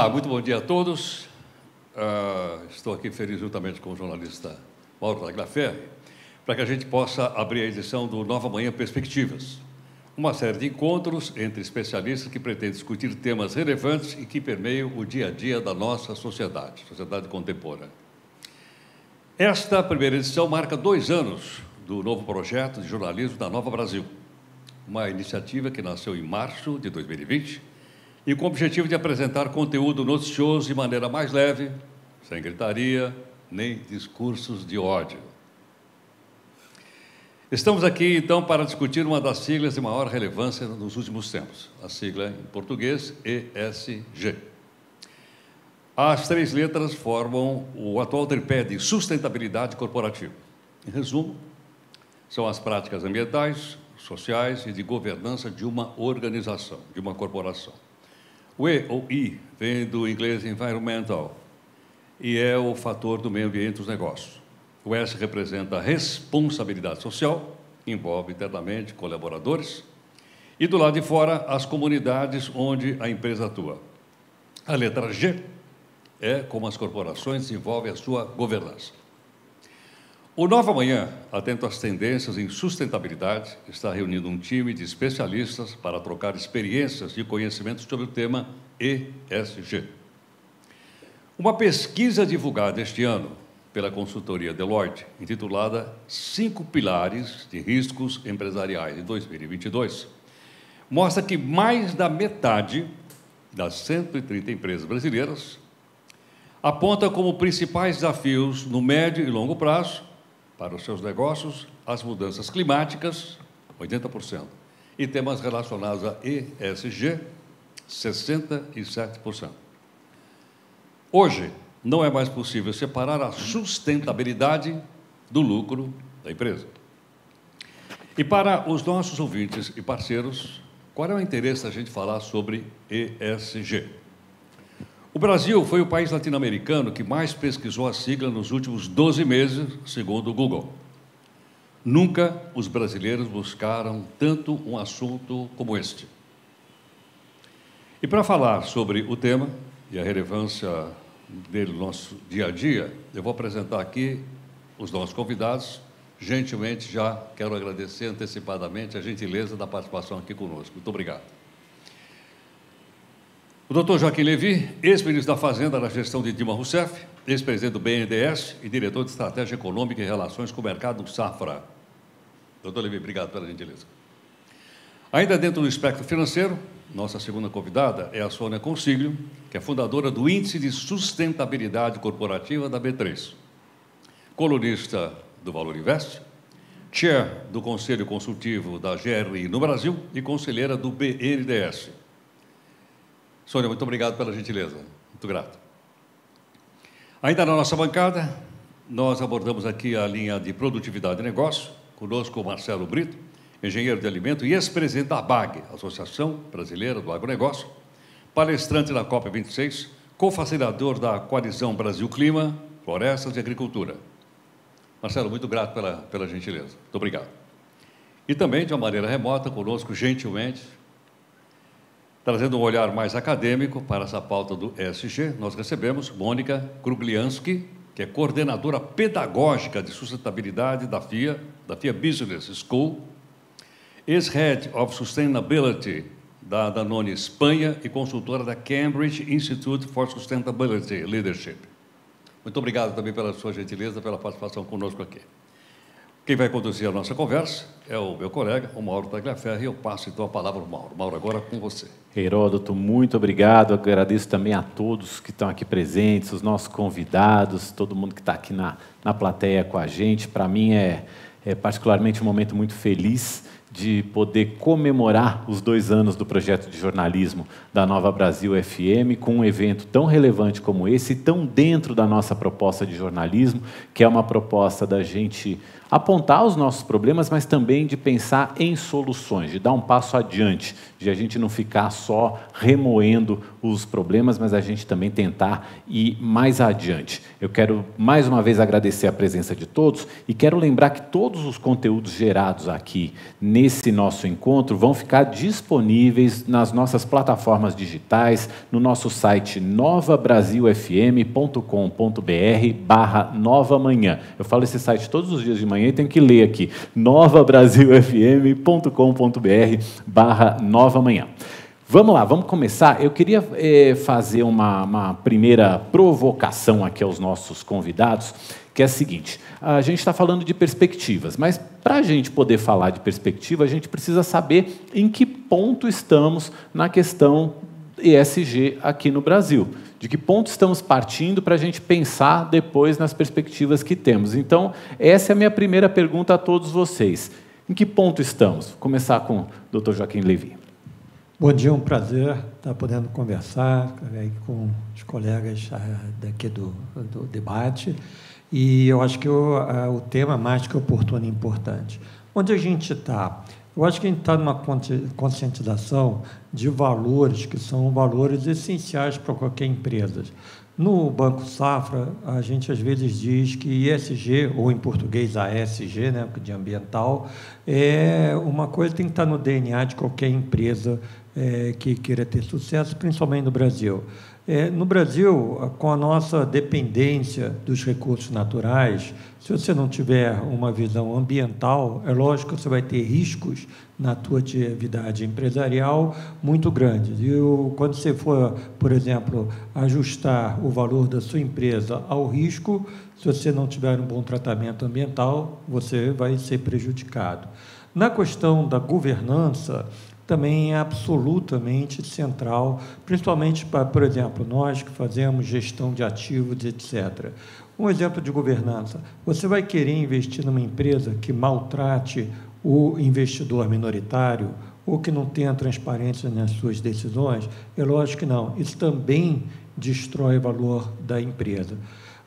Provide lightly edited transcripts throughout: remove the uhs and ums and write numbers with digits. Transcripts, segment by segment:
Olá, muito bom dia a todos. Estou aqui feliz juntamente com o jornalista Mauro Tagliaferri para que a gente possa abrir a edição do Nova Manhã Perspectivas, uma série de encontros entre especialistas que pretendem discutir temas relevantes e que permeiam o dia a dia da nossa sociedade contemporânea. Esta primeira edição marca 2 anos do novo projeto de jornalismo da Nova Brasil, uma iniciativa que nasceu em março de 2020 e com o objetivo de apresentar conteúdo noticioso de maneira mais leve, sem gritaria, nem discursos de ódio. Estamos aqui, então, para discutir uma das siglas de maior relevância nos últimos tempos, a sigla em português ESG. As 3 letras formam o atual tripé de sustentabilidade corporativa. Em resumo, são as práticas ambientais, sociais e de governança de uma organização, de uma corporação. O E ou I vem do inglês environmental e é o fator do meio ambiente dos negócios. O S representa a responsabilidade social, envolve internamente colaboradores, e do lado de fora as comunidades onde a empresa atua. A letra G é como as corporações desenvolvem a sua governança. O Nova Manhã, atento às tendências em sustentabilidade, está reunindo um time de especialistas para trocar experiências e conhecimentos sobre o tema ESG. Uma pesquisa divulgada este ano pela consultoria Deloitte, intitulada 5 Pilares de Riscos Empresariais em 2022, mostra que mais da metade das 130 empresas brasileiras aponta como principais desafios no médio e longo prazo para os seus negócios as mudanças climáticas, 80%, e temas relacionados a ESG, 67%. Hoje, não é mais possível separar a sustentabilidade do lucro da empresa. E para os nossos ouvintes e parceiros, qual é o interesse da gente falar sobre ESG? O Brasil foi o país latino-americano que mais pesquisou a sigla nos últimos 12 meses, segundo o Google. Nunca os brasileiros buscaram tanto um assunto como este. E para falar sobre o tema e a relevância dele no nosso dia a dia, eu vou apresentar aqui os nossos convidados. Gentilmente, já quero agradecer antecipadamente a gentileza da participação aqui conosco. Muito obrigado. O Dr. Joaquim Levy, ex-ministro da Fazenda na gestão de Dilma Rousseff, ex-presidente do BNDES e diretor de Estratégia Econômica e Relações com o Mercado Safra. Dr. Levy, obrigado pela gentileza. Ainda dentro do espectro financeiro, nossa segunda convidada é a Sônia Consiglio, que é fundadora do Índice de Sustentabilidade Corporativa da B3, colunista do Valor Invest, chair do Conselho Consultivo da GRI no Brasil e conselheira do BNDES. Sônia, muito obrigado pela gentileza, muito grato. Ainda na nossa bancada, nós abordamos aqui a linha de produtividade e negócio, conosco o Marcelo Brito, engenheiro de alimento e ex-presidente da ABAG, Associação Brasileira do Agronegócio, palestrante da COP26, co-facilitador da Coalizão Brasil Clima, Florestas e Agricultura. Marcelo, muito grato pela gentileza, muito obrigado. E também, de uma maneira remota, conosco, gentilmente, trazendo um olhar mais acadêmico para essa pauta do ESG, nós recebemos Mônica Gruglianski, que é coordenadora pedagógica de sustentabilidade da FIA Business School, ex-Head of Sustainability da Danone Espanha e consultora da Cambridge Institute for Sustainability Leadership. Muito obrigado também pela sua gentileza, pela participação conosco aqui. Quem vai conduzir a nossa conversa é o meu colega, o Mauro Tagliaferri, e eu passo então a palavra ao Mauro. Mauro, agora com você. Heródoto, muito obrigado. Agradeço também a todos que estão aqui presentes, os nossos convidados, todo mundo que está aqui na plateia com a gente. Para mim é particularmente um momento muito feliz de poder comemorar os 2 anos do projeto de jornalismo da Nova Brasil FM, com um evento tão relevante como esse, tão dentro da nossa proposta de jornalismo, que é uma proposta da gente apontar os nossos problemas, mas também de pensar em soluções, de dar um passo adiante, de a gente não ficar só remoendo os problemas, mas a gente também tentar ir mais adiante. Eu quero, mais uma vez, agradecer a presença de todos e quero lembrar que todos os conteúdos gerados aqui nesse nosso encontro vão ficar disponíveis nas nossas plataformas digitais, no nosso site novabrasilfm.com.br/novamanhã. Eu falo esse site todos os dias de manhã e tenho que ler aqui, novabrasilfm.com.br/novamanhã. Vamos lá, vamos começar. Eu queria fazer uma primeira provocação aqui aos nossos convidados, que é a seguinte: a gente está falando de perspectivas, mas para a gente poder falar de perspectiva, a gente precisa saber em que ponto estamos na questão ESG aqui no Brasil. De que ponto estamos partindo para a gente pensar depois nas perspectivas que temos. Então, essa é a minha primeira pergunta a todos vocês. Em que ponto estamos? Vou começar com o Dr. Joaquim Levy. Bom dia, um prazer estar podendo conversar aí com os colegas daqui do debate. E eu acho que o tema mais que oportuno e importante. Onde a gente está? Eu acho que a gente está numa conscientização de valores que são valores essenciais para qualquer empresa. No Banco Safra, a gente às vezes diz que ESG, ou em português ASG, né, de ambiental, é uma coisa que tem que estar no DNA de qualquer empresa que queira ter sucesso, principalmente no Brasil. No Brasil, com a nossa dependência dos recursos naturais, se você não tiver uma visão ambiental, é lógico que você vai ter riscos na tua atividade empresarial muito grandes. E quando você for, por exemplo, ajustar o valor da sua empresa ao risco, se você não tiver um bom tratamento ambiental, você vai ser prejudicado. Na questão da governança, também é absolutamente central, principalmente para, por exemplo, nós que fazemos gestão de ativos, etc. Um exemplo de governança: você vai querer investir numa empresa que maltrate o investidor minoritário ou que não tenha transparência nas suas decisões? É lógico que não. Isso também destrói o valor da empresa.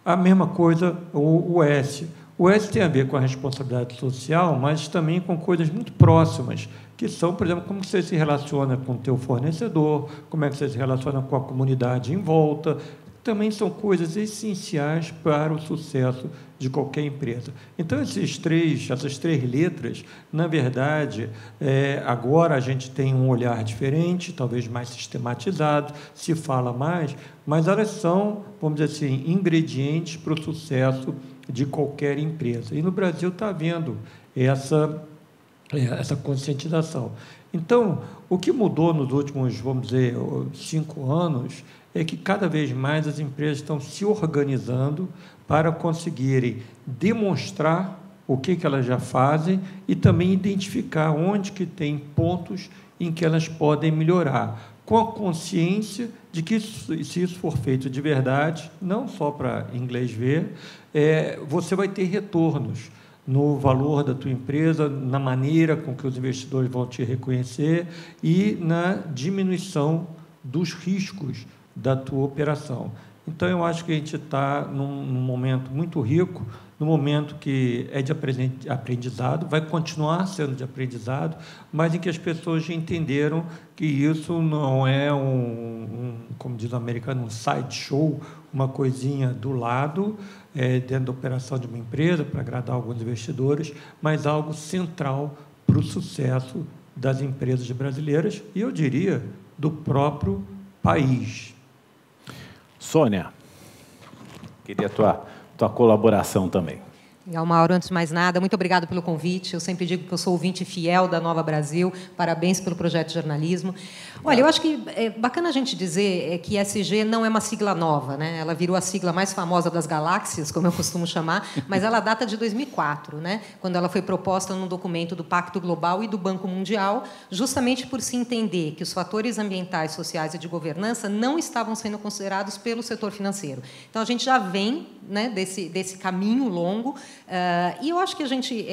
A mesma coisa o S. O S tem a ver com a responsabilidade social, mas também com coisas muito próximas, que são, por exemplo, como você se relaciona com o teu fornecedor, como é que você se relaciona com a comunidade em volta. Também são coisas essenciais para o sucesso de qualquer empresa. Então, essas três letras, na verdade, agora a gente tem um olhar diferente, talvez mais sistematizado, se fala mais, mas elas são, vamos dizer assim, ingredientes para o sucesso de qualquer empresa. E no Brasil está havendo essa conscientização. Então, o que mudou nos últimos, vamos dizer, 5 anos, é que cada vez mais as empresas estão se organizando para conseguirem demonstrar o que elas já fazem e também identificar onde que tem pontos em que elas podem melhorar, com a consciência de que, se isso for feito de verdade, não só para inglês ver, você vai ter retornos no valor da tua empresa, na maneira com que os investidores vão te reconhecer e na diminuição dos riscos da tua operação. Então, eu acho que a gente está num momento muito rico, num momento que é de aprendizado, vai continuar sendo de aprendizado, mas em que as pessoas já entenderam que isso não é como diz o americano, um side show, uma coisinha do lado, dentro da operação de uma empresa, para agradar alguns investidores, mas algo central para o sucesso das empresas brasileiras e, eu diria, do próprio país. Sônia, queria a tua colaboração também. Legal, Mauro, antes de mais nada, muito obrigado pelo convite. Eu sempre digo que eu sou ouvinte fiel da Nova Brasil. Parabéns pelo projeto de jornalismo. Olha, eu acho que é bacana a gente dizer que ESG não é uma sigla nova, né? Ela virou a sigla mais famosa das galáxias, como eu costumo chamar, mas ela data de 2004, né? Quando ela foi proposta num documento do Pacto Global e do Banco Mundial, justamente por se entender que os fatores ambientais, sociais e de governança não estavam sendo considerados pelo setor financeiro. Então, a gente já vem, né, desse caminho longo. E eu acho que a gente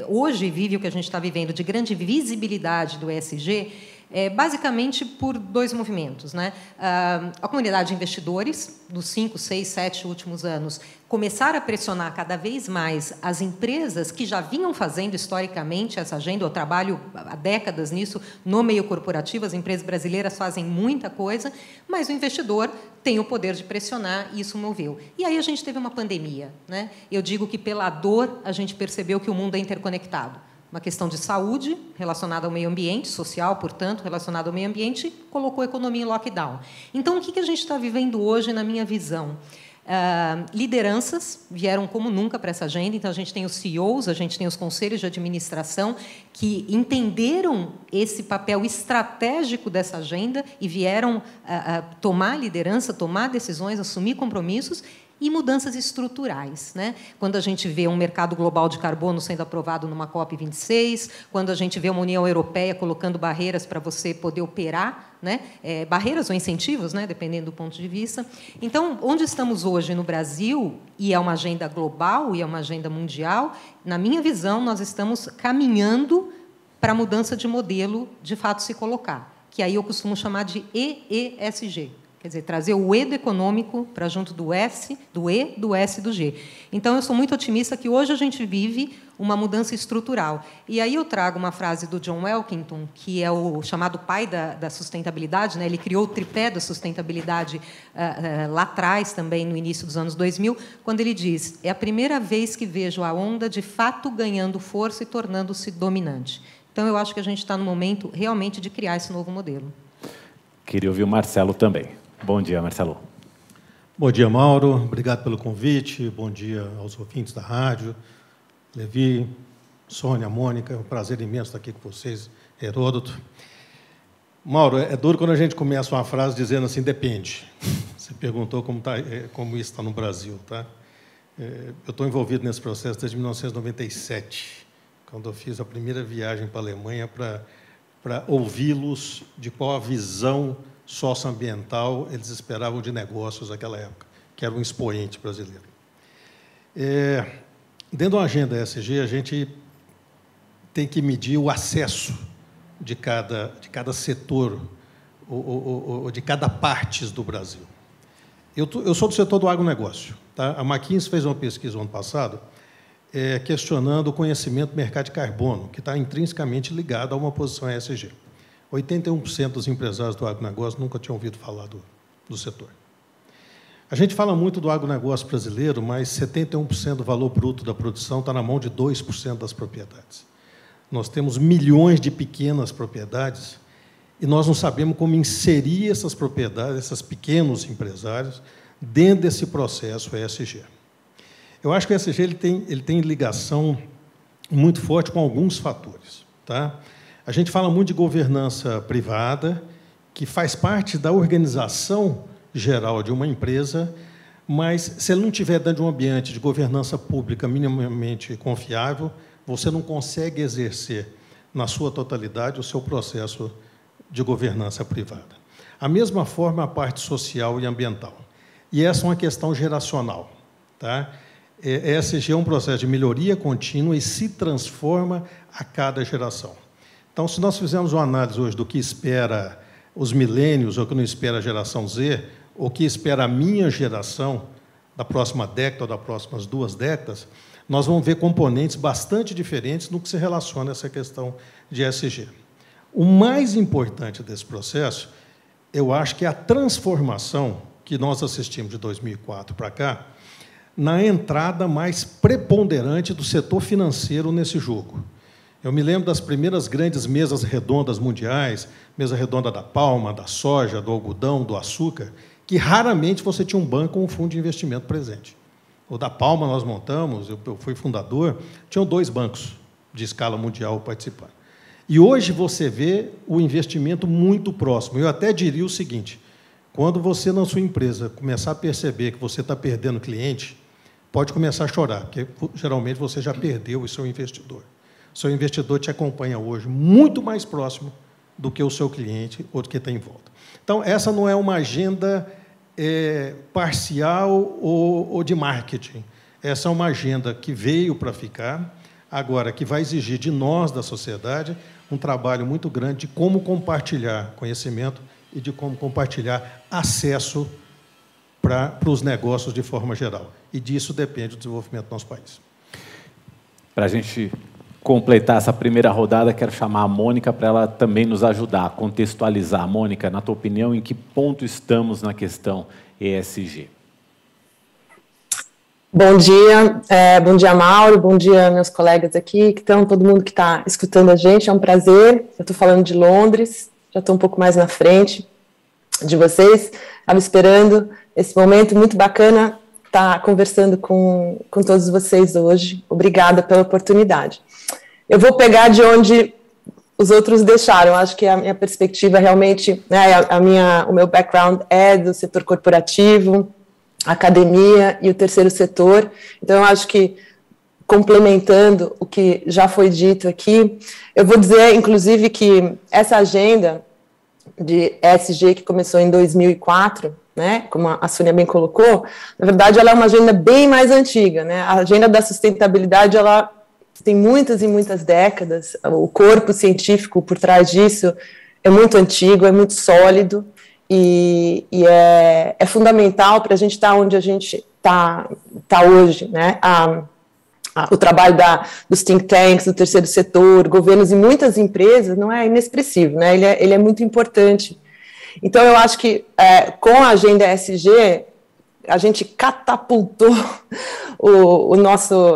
hoje vive o que a gente está vivendo de grande visibilidade do ESG, basicamente por 2 movimentos, né? A comunidade de investidores, dos 5, 6, 7 últimos anos, começaram a pressionar cada vez mais as empresas que já vinham fazendo historicamente essa agenda. Eu trabalho há décadas nisso, no meio corporativo, as empresas brasileiras fazem muita coisa, mas o investidor tem o poder de pressionar, e isso moveu. E aí a gente teve uma pandemia, né? Eu digo que, pela dor, a gente percebeu que o mundo é interconectado. uma questão de saúde relacionada ao meio ambiente, social, portanto, relacionada ao meio ambiente, colocou a economia em lockdown. Então, o que a gente está vivendo hoje, na minha visão? Lideranças vieram como nunca para essa agenda. Então, a gente tem os CEOs, a gente tem os conselhos de administração que entenderam esse papel estratégico dessa agenda e vieram tomar liderança, tomar decisões, assumir compromissos e mudanças estruturais, né? Quando a gente vê um mercado global de carbono sendo aprovado numa COP26, quando a gente vê uma União Europeia colocando barreiras para você poder operar, né? Barreiras ou incentivos, né? Dependendo do ponto de vista. Então, onde estamos hoje no Brasil, e é uma agenda global, e é uma agenda mundial, na minha visão, nós estamos caminhando para a mudança de modelo, de fato, se colocar, que aí eu costumo chamar de EESG. Quer dizer, trazer o E do econômico para junto do S, do E, do S e do G. Então, eu sou muito otimista que hoje a gente vive uma mudança estrutural. E aí eu trago uma frase do John Elkington, que é o chamado pai da sustentabilidade, né? Ele criou o tripé da sustentabilidade lá atrás, também no início dos anos 2000, quando ele diz: é a primeira vez que vejo a onda, de fato, ganhando força e tornando-se dominante. Então, eu acho que a gente está no momento, realmente, de criar esse novo modelo. Queria ouvir o Marcelo também. Bom dia, Marcelo. Bom dia, Mauro. Obrigado pelo convite. Bom dia aos ouvintes da rádio. Levi, Sônia, Mônica, é um prazer imenso estar aqui com vocês, Heródoto. Mauro, é duro quando a gente começa uma frase dizendo assim, depende. Você perguntou como isso está no Brasil, tá? Eu estou envolvido nesse processo desde 1997, quando eu fiz a primeira viagem para a Alemanha para ouvi-los de qual a visão socioambiental eles esperavam de negócios naquela época, que era um expoente brasileiro. Dentro da agenda ESG, a gente tem que medir o acesso de cada setor, ou de cada parte do Brasil. Eu sou do setor do agronegócio. Tá? A McKinsey fez uma pesquisa no ano passado questionando o conhecimento do mercado de carbono, que está intrinsecamente ligado a uma posição ESG. 81% dos empresários do agronegócio nunca tinham ouvido falar do setor. A gente fala muito do agronegócio brasileiro, mas 71% do valor bruto da produção está na mão de 2% das propriedades. Nós temos milhões de pequenas propriedades e nós não sabemos como inserir essas propriedades, esses pequenos empresários, dentro desse processo ESG. Eu acho que o ESG ele tem ligação muito forte com alguns fatores. Tá? A gente fala muito de governança privada, que faz parte da organização geral de uma empresa, mas, se ele não estiver dentro de um ambiente de governança pública minimamente confiável, você não consegue exercer, na sua totalidade, o seu processo de governança privada. A mesma forma, a parte social e ambiental. E essa é uma questão geracional. Tá? ESG é um processo de melhoria contínua e se transforma a cada geração. Então, se nós fizermos uma análise hoje do que espera os milênios, ou que não espera a geração Z, ou que espera a minha geração da próxima década ou das próximas 2 décadas, nós vamos ver componentes bastante diferentes no que se relaciona a essa questão de ESG. O mais importante desse processo, eu acho que é a transformação que nós assistimos de 2004 para cá, na entrada mais preponderante do setor financeiro nesse jogo. Eu me lembro das primeiras grandes mesas redondas mundiais, mesa redonda da palma, da soja, do algodão, do açúcar, que raramente você tinha um banco ou um fundo de investimento presente. O da palma nós montamos, eu fui fundador, tinham 2 bancos de escala mundial participando. E hoje você vê o investimento muito próximo. Eu até diria o seguinte, quando você, na sua empresa, começar a perceber que você está perdendo cliente, pode começar a chorar, porque, geralmente, você já perdeu o seu investidor. O seu investidor te acompanha hoje muito mais próximo do que o seu cliente ou do que está em volta. Então, essa não é uma agenda parcial ou de marketing. Essa é uma agenda que veio para ficar, agora, que vai exigir de nós, da sociedade, um trabalho muito grande de como compartilhar conhecimento e de como compartilhar acesso para os negócios de forma geral. E disso depende o desenvolvimento do nosso país. Para a gente completar essa primeira rodada, quero chamar a Mônica para ela também nos ajudar a contextualizar. Mônica, na tua opinião, em que ponto estamos na questão ESG? Bom dia, Mauro, bom dia, meus colegas aqui, todo mundo que está escutando a gente, é um prazer. Eu estou falando de Londres, já estou um pouco mais na frente de vocês, estava esperando esse momento muito bacana, estar conversando com todos vocês hoje. Obrigada pela oportunidade. Eu vou pegar de onde os outros deixaram. Acho que a minha perspectiva realmente, né, o meu background é do setor corporativo, academia e o terceiro setor. Então, eu acho que, complementando o que já foi dito aqui, eu vou dizer, inclusive, que essa agenda de ESG, que começou em 2004, né, como a Sônia bem colocou, na verdade, ela é uma agenda bem mais antiga, né? A agenda da sustentabilidade, ela tem muitas e muitas décadas, o corpo científico por trás disso é muito antigo, é muito sólido, e é fundamental para a gente estar onde a gente está hoje, né? O trabalho dos think tanks, do terceiro setor, governos e muitas empresas não é inexpressivo, né? Ele é muito importante. Então, eu acho que com a agenda ESG, a gente catapultou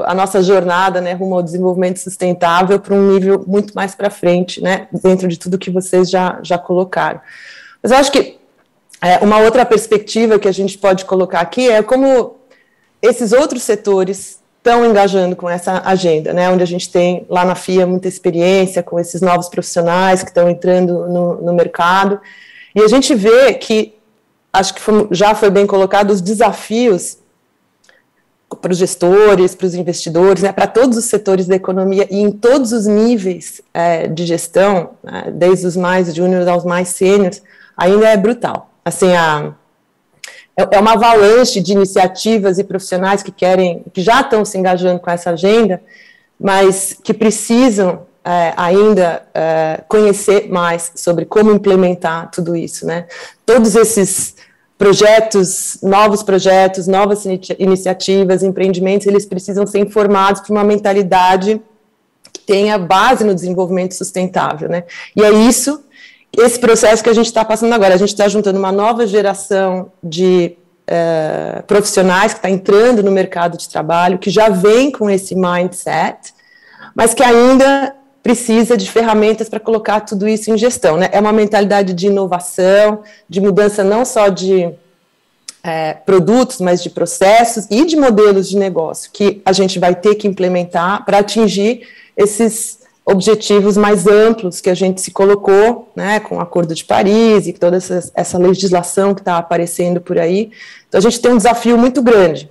a nossa jornada, né, rumo ao desenvolvimento sustentável para um nível muito mais para frente, né, dentro de tudo que vocês já colocaram. Mas eu acho que uma outra perspectiva que a gente pode colocar aqui é como esses outros setores estão engajando com essa agenda, né, onde a gente tem lá na FIA muita experiência com esses novos profissionais que estão entrando no mercado, e a gente vê que, acho que já foi bem colocado, os desafios para os gestores, para os investidores, né, para todos os setores da economia e em todos os níveis de gestão, né, desde os mais júniores aos mais sêniores, ainda é brutal. Assim, é uma avalanche de iniciativas e profissionais que já estão se engajando com essa agenda, mas que precisam ainda conhecer mais sobre como implementar tudo isso, né? Todos esses projetos, novas iniciativas, empreendimentos, eles precisam ser informados por uma mentalidade que tenha base no desenvolvimento sustentável, né? E é esse processo que a gente está passando agora. A gente está juntando uma nova geração de profissionais que está entrando no mercado de trabalho, que já vem com esse mindset, mas que ainda precisa de ferramentas para colocar tudo isso em gestão, né? É uma mentalidade de inovação, de mudança não só de produtos, mas de processos e de modelos de negócio que a gente vai ter que implementar para atingir esses objetivos mais amplos que a gente se colocou, né, com o Acordo de Paris e toda essa legislação que está aparecendo por aí. Então, a gente tem um desafio muito grande.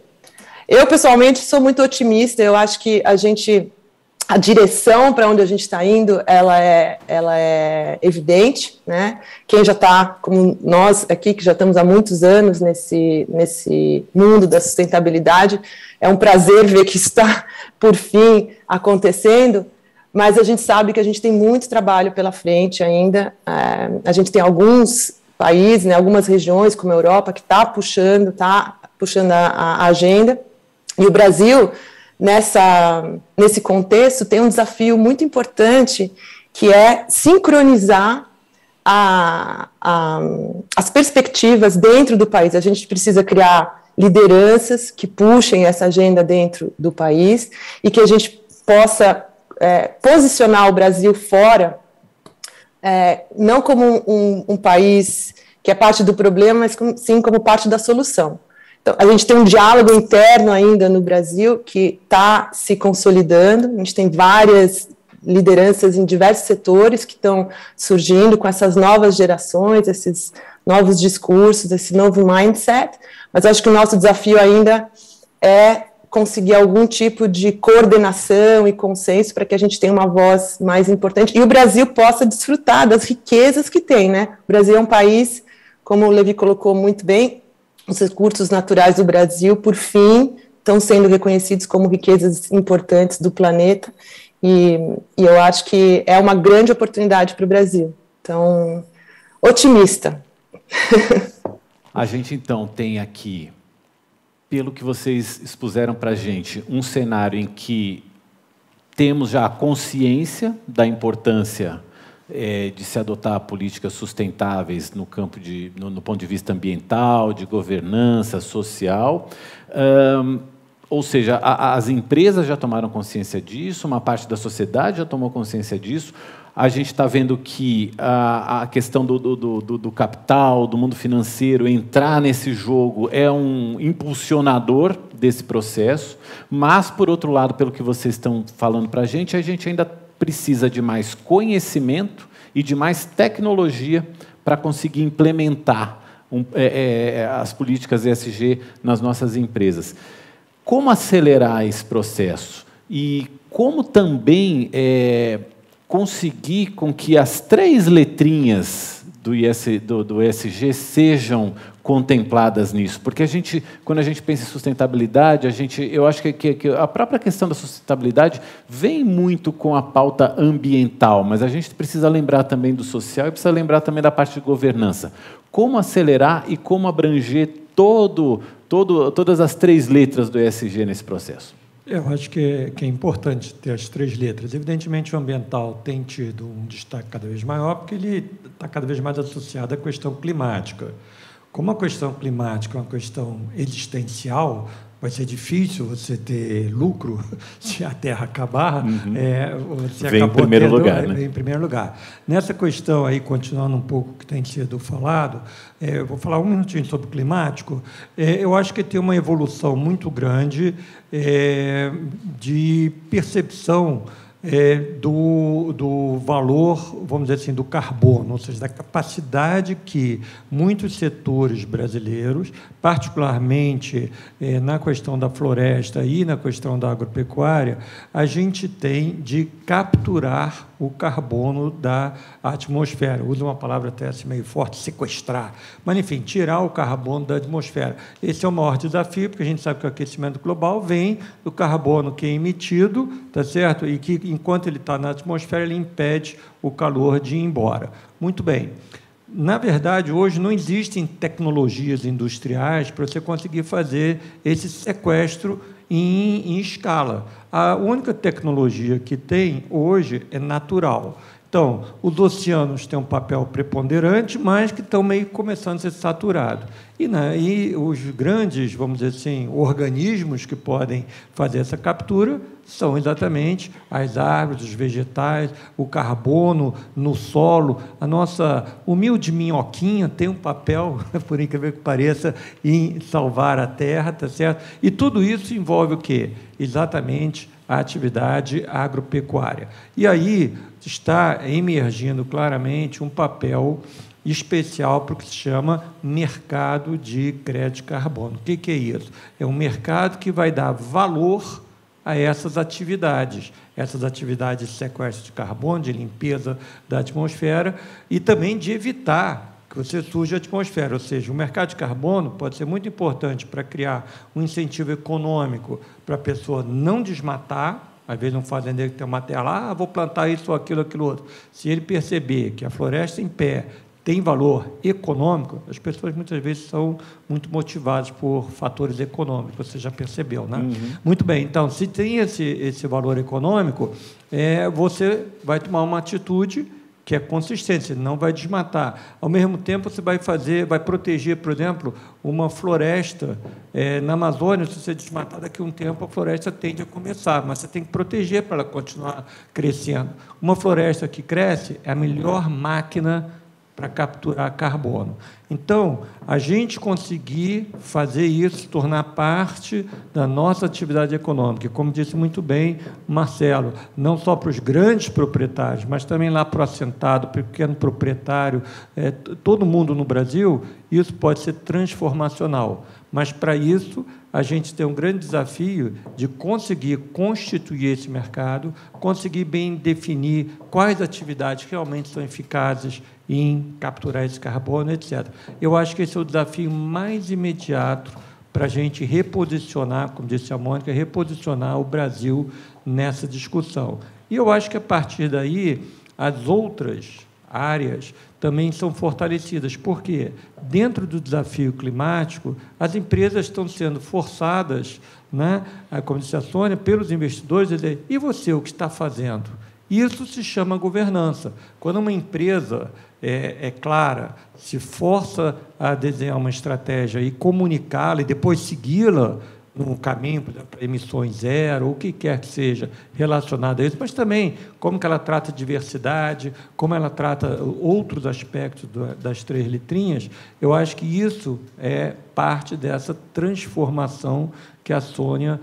Eu, pessoalmente, sou muito otimista. Eu acho que a direção para onde a gente está indo, ela é evidente, né? Quem já está, como nós aqui, que já estamos há muitos anos nesse mundo da sustentabilidade, é um prazer ver que isso está, por fim, acontecendo, mas a gente sabe que a gente tem muito trabalho pela frente ainda. A gente tem alguns países, né, algumas regiões, como a Europa, que está puxando a agenda, e o Brasil, nesse contexto, tem um desafio muito importante, que é sincronizar as perspectivas dentro do país. A gente precisa criar lideranças que puxem essa agenda dentro do país e que a gente possa posicionar o Brasil fora, não como um país que é parte do problema, mas sim como parte da solução. Então, a gente tem um diálogo interno ainda no Brasil que está se consolidando. A gente tem várias lideranças em diversos setores que estão surgindo com essas novas gerações, esses novos discursos, esse novo mindset, mas acho que o nosso desafio ainda é conseguir algum tipo de coordenação e consenso para que a gente tenha uma voz mais importante e o Brasil possa desfrutar das riquezas que tem, né? O Brasil é um país, como o Levi colocou muito bem, os recursos naturais do Brasil, por fim, estão sendo reconhecidos como riquezas importantes do planeta, e eu acho que é uma grande oportunidade para o Brasil. Então, otimista. A gente, então, tem aqui, pelo que vocês expuseram para a gente, um cenário em que temos já a consciência da importância de se adotar políticas sustentáveis no campo no ponto de vista ambiental, de governança social. Ou seja, as empresas já tomaram consciência disso, uma parte da sociedade já tomou consciência disso. A gente está vendo que a questão do capital, do mundo financeiro, entrar nesse jogo é um impulsionador desse processo, mas, por outro lado, pelo que vocês estão falando para a gente ainda precisa de mais conhecimento e de mais tecnologia para conseguir implementar as políticas ESG nas nossas empresas. Como acelerar esse processo? E como também conseguir com que as 3 letrinhas do ESG sejam contempladas nisso? Porque quando a gente pensa em sustentabilidade, eu acho que a própria questão da sustentabilidade vem muito com a pauta ambiental, mas a gente precisa lembrar também do social e precisa lembrar também da parte de governança. Como acelerar e como abranger todas as 3 letras do ESG nesse processo? Eu acho que é importante ter as 3 letras. Evidentemente, o ambiental tem tido um destaque cada vez maior, porque ele está cada vez mais associado à questão climática. Como a questão climática é uma questão existencial, vai ser difícil você ter lucro se a Terra acabar. Você vem acabou em primeiro lugar, né? Em primeiro lugar. Nessa questão aí, continuando um pouco o que tem sido falado, eu vou falar um minutinho sobre o climático. Eu acho que tem uma evolução muito grande de percepção do valor, vamos dizer assim, do carbono, ou seja, da capacidade que muitos setores brasileiros, particularmente na questão da floresta e na questão da agropecuária, a gente tem de capturar o carbono da atmosfera. Usa uma palavra até assim meio forte, sequestrar. Mas, enfim, tirar o carbono da atmosfera. Esse é o maior desafio, porque a gente sabe que o aquecimento global vem do carbono que é emitido, tá certo? E que, enquanto ele está na atmosfera, ele impede o calor de ir embora. Muito bem. Na verdade, hoje não existem tecnologias industriais para você conseguir fazer esse sequestro em escala. A única tecnologia que tem hoje é natural. Então, os oceanos têm um papel preponderante, mas que estão meio começando a ser saturados. E os grandes, vamos dizer assim, organismos que podem fazer essa captura são exatamente as árvores, os vegetais, o carbono no solo. A nossa humilde minhoquinha tem um papel, por incrível que pareça, em salvar a terra, tá certo? E tudo isso envolve o quê? Exatamente a atividade agropecuária. E aí está emergindo claramente um papel especial para o que se chama mercado de crédito de carbono. O que é isso? É um mercado que vai dar valor a essas atividades de sequestro de carbono, de limpeza da atmosfera e também de evitar que você suje a atmosfera. Ou seja, o mercado de carbono pode ser muito importante para criar um incentivo econômico para a pessoa não desmatar. Às vezes um fazendeiro que tem uma terra lá, vou plantar isso, aquilo outro. Se ele perceber que a floresta em pé tem valor econômico, as pessoas muitas vezes são muito motivadas por fatores econômicos, você já percebeu, né? Muito bem, então, se tem esse valor econômico, você vai tomar uma atitude que é consistente, você não vai desmatar. Ao mesmo tempo, você vai proteger, por exemplo, uma floresta na Amazônia. Se você desmatar daqui a um tempo, a floresta tende a começar, mas você tem que proteger para ela continuar crescendo. Uma floresta que cresce é a melhor máquina para capturar carbono. Então, a gente conseguir fazer isso, tornar parte da nossa atividade econômica, como disse muito bem Marcelo, não só para os grandes proprietários, mas também lá para o assentado, para o pequeno proprietário, todo mundo no Brasil, isso pode ser transformacional. Mas, para isso, a gente tem um grande desafio de conseguir constituir esse mercado, conseguir bem definir quais atividades realmente são eficazes em capturar esse carbono, etc. Eu acho que esse é o desafio mais imediato para a gente reposicionar, como disse a Mônica, reposicionar o Brasil nessa discussão. E eu acho que, a partir daí, as outras áreas também são fortalecidas. Por quê? Dentro do desafio climático, as empresas estão sendo forçadas, né, como disse a Sônia, pelos investidores, a dizer, e você, o que está fazendo? Isso se chama governança. Quando uma empresa é clara, se força a desenhar uma estratégia e comunicá-la e depois segui-la, num caminho, por exemplo, emissões zero, ou o que quer que seja relacionado a isso, mas também como que ela trata diversidade, como ela trata outros aspectos das 3 letrinhas. Eu acho que isso é parte dessa transformação que a Sônia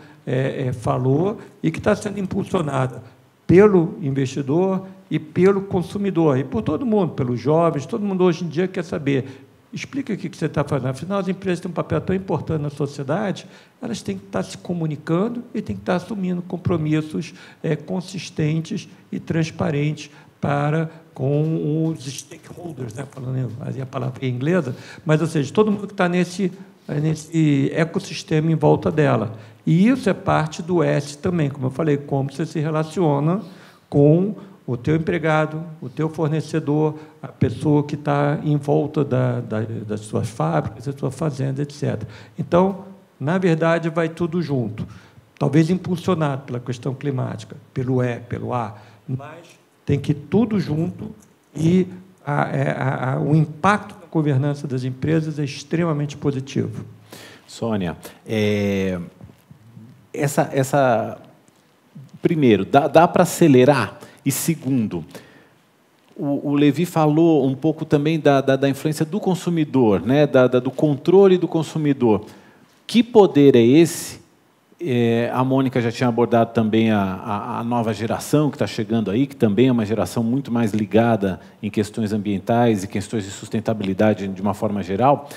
falou e que está sendo impulsionada pelo investidor e pelo consumidor, e por todo mundo, pelos jovens. Todo mundo hoje em dia quer saber, explica o que você está fazendo. Afinal, as empresas têm um papel tão importante na sociedade, elas têm que estar se comunicando e têm que estar assumindo compromissos consistentes e transparentes com os stakeholders, né? Falando a palavra inglesa, mas, ou seja, todo mundo que está nesse ecossistema em volta dela. E isso é parte do S também, como eu falei, como você se relaciona com o teu empregado, o teu fornecedor, a pessoa que está em volta das suas fábricas, da sua fazenda, etc. Então, na verdade, vai tudo junto. Talvez impulsionado pela questão climática, pelo E, pelo A, mas tem que ir tudo junto e o impacto na governança das empresas é extremamente positivo. Sônia, primeiro, dá para acelerar? E segundo, o Levi falou um pouco também da influência do consumidor, né? Do controle do consumidor. Que poder é esse? A Mônica já tinha abordado também a nova geração que está chegando aí, que também é uma geração muito mais ligada em questões ambientais e questões de sustentabilidade de uma forma geral.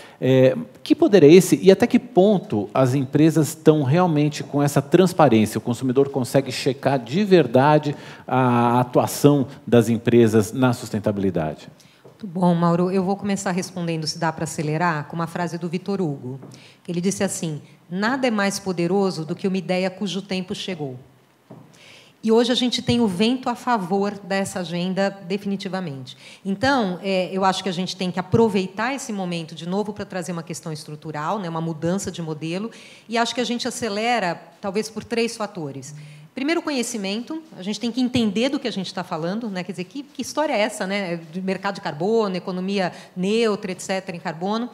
Que poder é esse e até que ponto as empresas estão realmente com essa transparência? O consumidor consegue checar de verdade a atuação das empresas na sustentabilidade? Muito bom, Mauro. Eu vou começar respondendo, se dá para acelerar, com uma frase do Victor Hugo. Ele disse assim: nada é mais poderoso do que uma ideia cujo tempo chegou. E hoje a gente tem o vento a favor dessa agenda, definitivamente. Então, eu acho que a gente tem que aproveitar esse momento, de novo, para trazer uma questão estrutural, né, uma mudança de modelo, e acho que a gente acelera, talvez, por 3 fatores. Primeiro, o conhecimento. A gente tem que entender do que a gente está falando, né? Quer dizer, que história é essa, né? De mercado de carbono, economia neutra, etc., em carbono.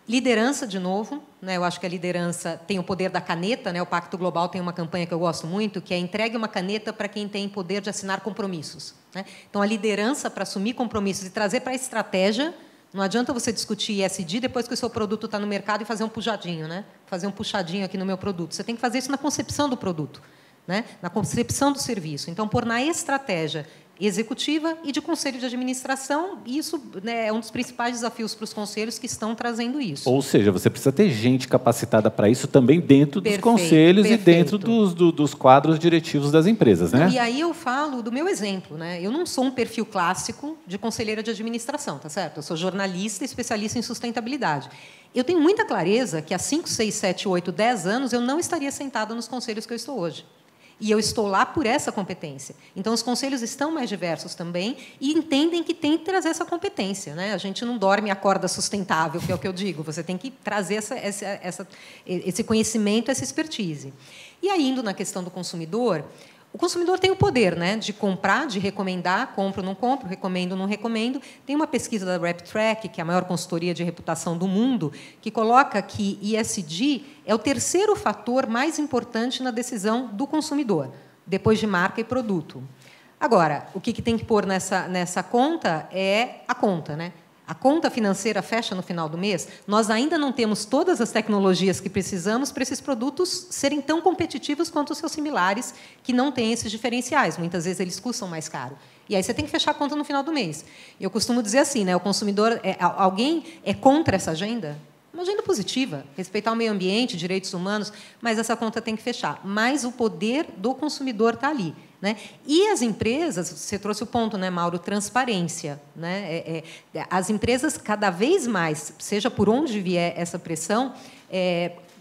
Liderança, de novo, né? Eu acho que a liderança tem o poder da caneta, né? O Pacto Global tem uma campanha que eu gosto muito, que é entregue uma caneta para quem tem poder de assinar compromissos, né? Então, a liderança para assumir compromissos e trazer para a estratégia. Não adianta você discutir ESG depois que o seu produto está no mercado e fazer um puxadinho, né? Fazer um puxadinho aqui no meu produto. Você tem que fazer isso na concepção do produto, né? Na concepção do serviço. Então, pôr na estratégia executiva e de conselho de administração, isso, né, é um dos principais desafios para os conselhos que estão trazendo isso. Ou seja, você precisa ter gente capacitada para isso também dentro dos conselhos e dentro dos quadros diretivos das empresas, né? E aí eu falo do meu exemplo, né? Eu não sou um perfil clássico de conselheira de administração, tá certo? Eu sou jornalista e especialista em sustentabilidade. Eu tenho muita clareza que há 5, 6, 7, 8, 10 anos eu não estaria sentada nos conselhos que eu estou hoje. E eu estou lá por essa competência. Então, os conselhos estão mais diversos também e entendem que tem que trazer essa competência, né? A gente não dorme e acorda sustentável, que é o que eu digo. Você tem que trazer esse conhecimento, essa expertise. E aí, indo na questão do consumidor, o consumidor tem o poder, né, de comprar, de recomendar, compro, não compro, recomendo, não recomendo. Tem uma pesquisa da RepTrak, que é a maior consultoria de reputação do mundo, que coloca que ESG é o 3º fator mais importante na decisão do consumidor, depois de marca e produto. Agora, o que tem que pôr nessa conta é a conta, né? A conta financeira fecha no final do mês. Nós ainda não temos todas as tecnologias que precisamos para esses produtos serem tão competitivos quanto os seus similares, que não têm esses diferenciais. Muitas vezes eles custam mais caro. E aí você tem que fechar a conta no final do mês. Eu costumo dizer assim, né? O consumidor, alguém é contra essa agenda? Uma agenda positiva, respeitar o meio ambiente, direitos humanos, mas essa conta tem que fechar. Mas o poder do consumidor está ali, né? E as empresas, você trouxe o ponto, né, Mauro, transparência, né? As empresas, cada vez mais, seja por onde vier essa pressão,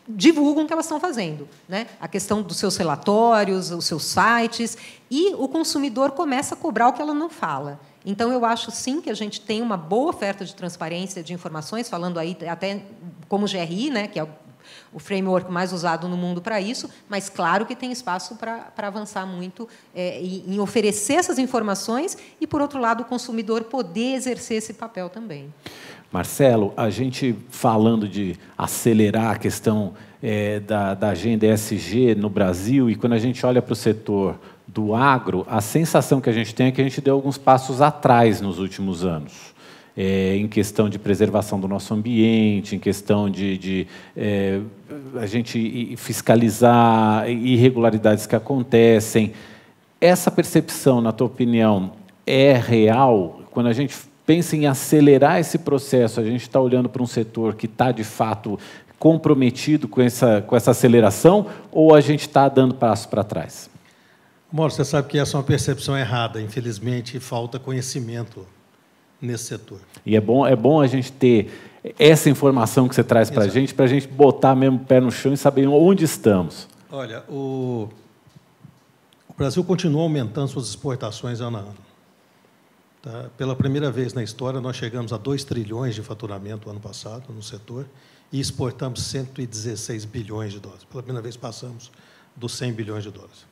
divulgam o que elas estão fazendo, né? A questão dos seus relatórios, os seus sites, e o consumidor começa a cobrar o que ela não fala. Então, eu acho, sim, que a gente tem uma boa oferta de transparência de informações, falando aí até como GRI, né, que é o framework mais usado no mundo para isso, mas claro que tem espaço para avançar muito em oferecer essas informações e, por outro lado, o consumidor poder exercer esse papel também. Marcelo, a gente falando de acelerar a questão da agenda ESG no Brasil, e quando a gente olha para o setor do agro, a sensação que a gente tem é que a gente deu alguns passos atrás nos últimos anos, em questão de preservação do nosso ambiente, em questão de a gente fiscalizar irregularidades que acontecem. Essa percepção, na tua opinião, é real? Quando a gente pensa em acelerar esse processo, a gente está olhando para um setor que está, de fato, comprometido com essa aceleração, ou a gente está dando passo para trás? Mauro, você sabe que essa é uma percepção errada. Infelizmente, falta conhecimento nesse setor. E é bom a gente ter essa informação que você traz para a gente botar mesmo o pé no chão e saber onde estamos. Olha, o Brasil continua aumentando suas exportações ano a ano. Tá? Pela primeira vez na história, nós chegamos a 2 trilhões de faturamento ano passado no setor e exportamos 116 bilhões de dólares. Pela primeira vez passamos dos 100 bilhões de dólares.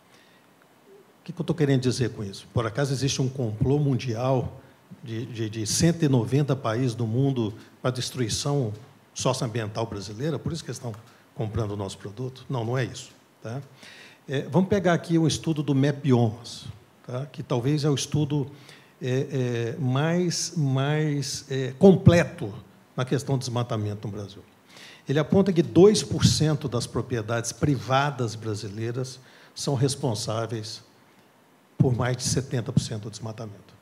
O que eu estou querendo dizer com isso? Por acaso existe um complô mundial de 190 países do mundo para a destruição socioambiental brasileira? Por isso que eles estão comprando o nosso produto? Não, não é isso. Tá? Vamos pegar aqui um estudo do MapBiomas, tá? Que talvez é o estudo mais completo na questão do desmatamento no Brasil. Ele aponta que 2% das propriedades privadas brasileiras são responsáveis por mais de 70% do desmatamento.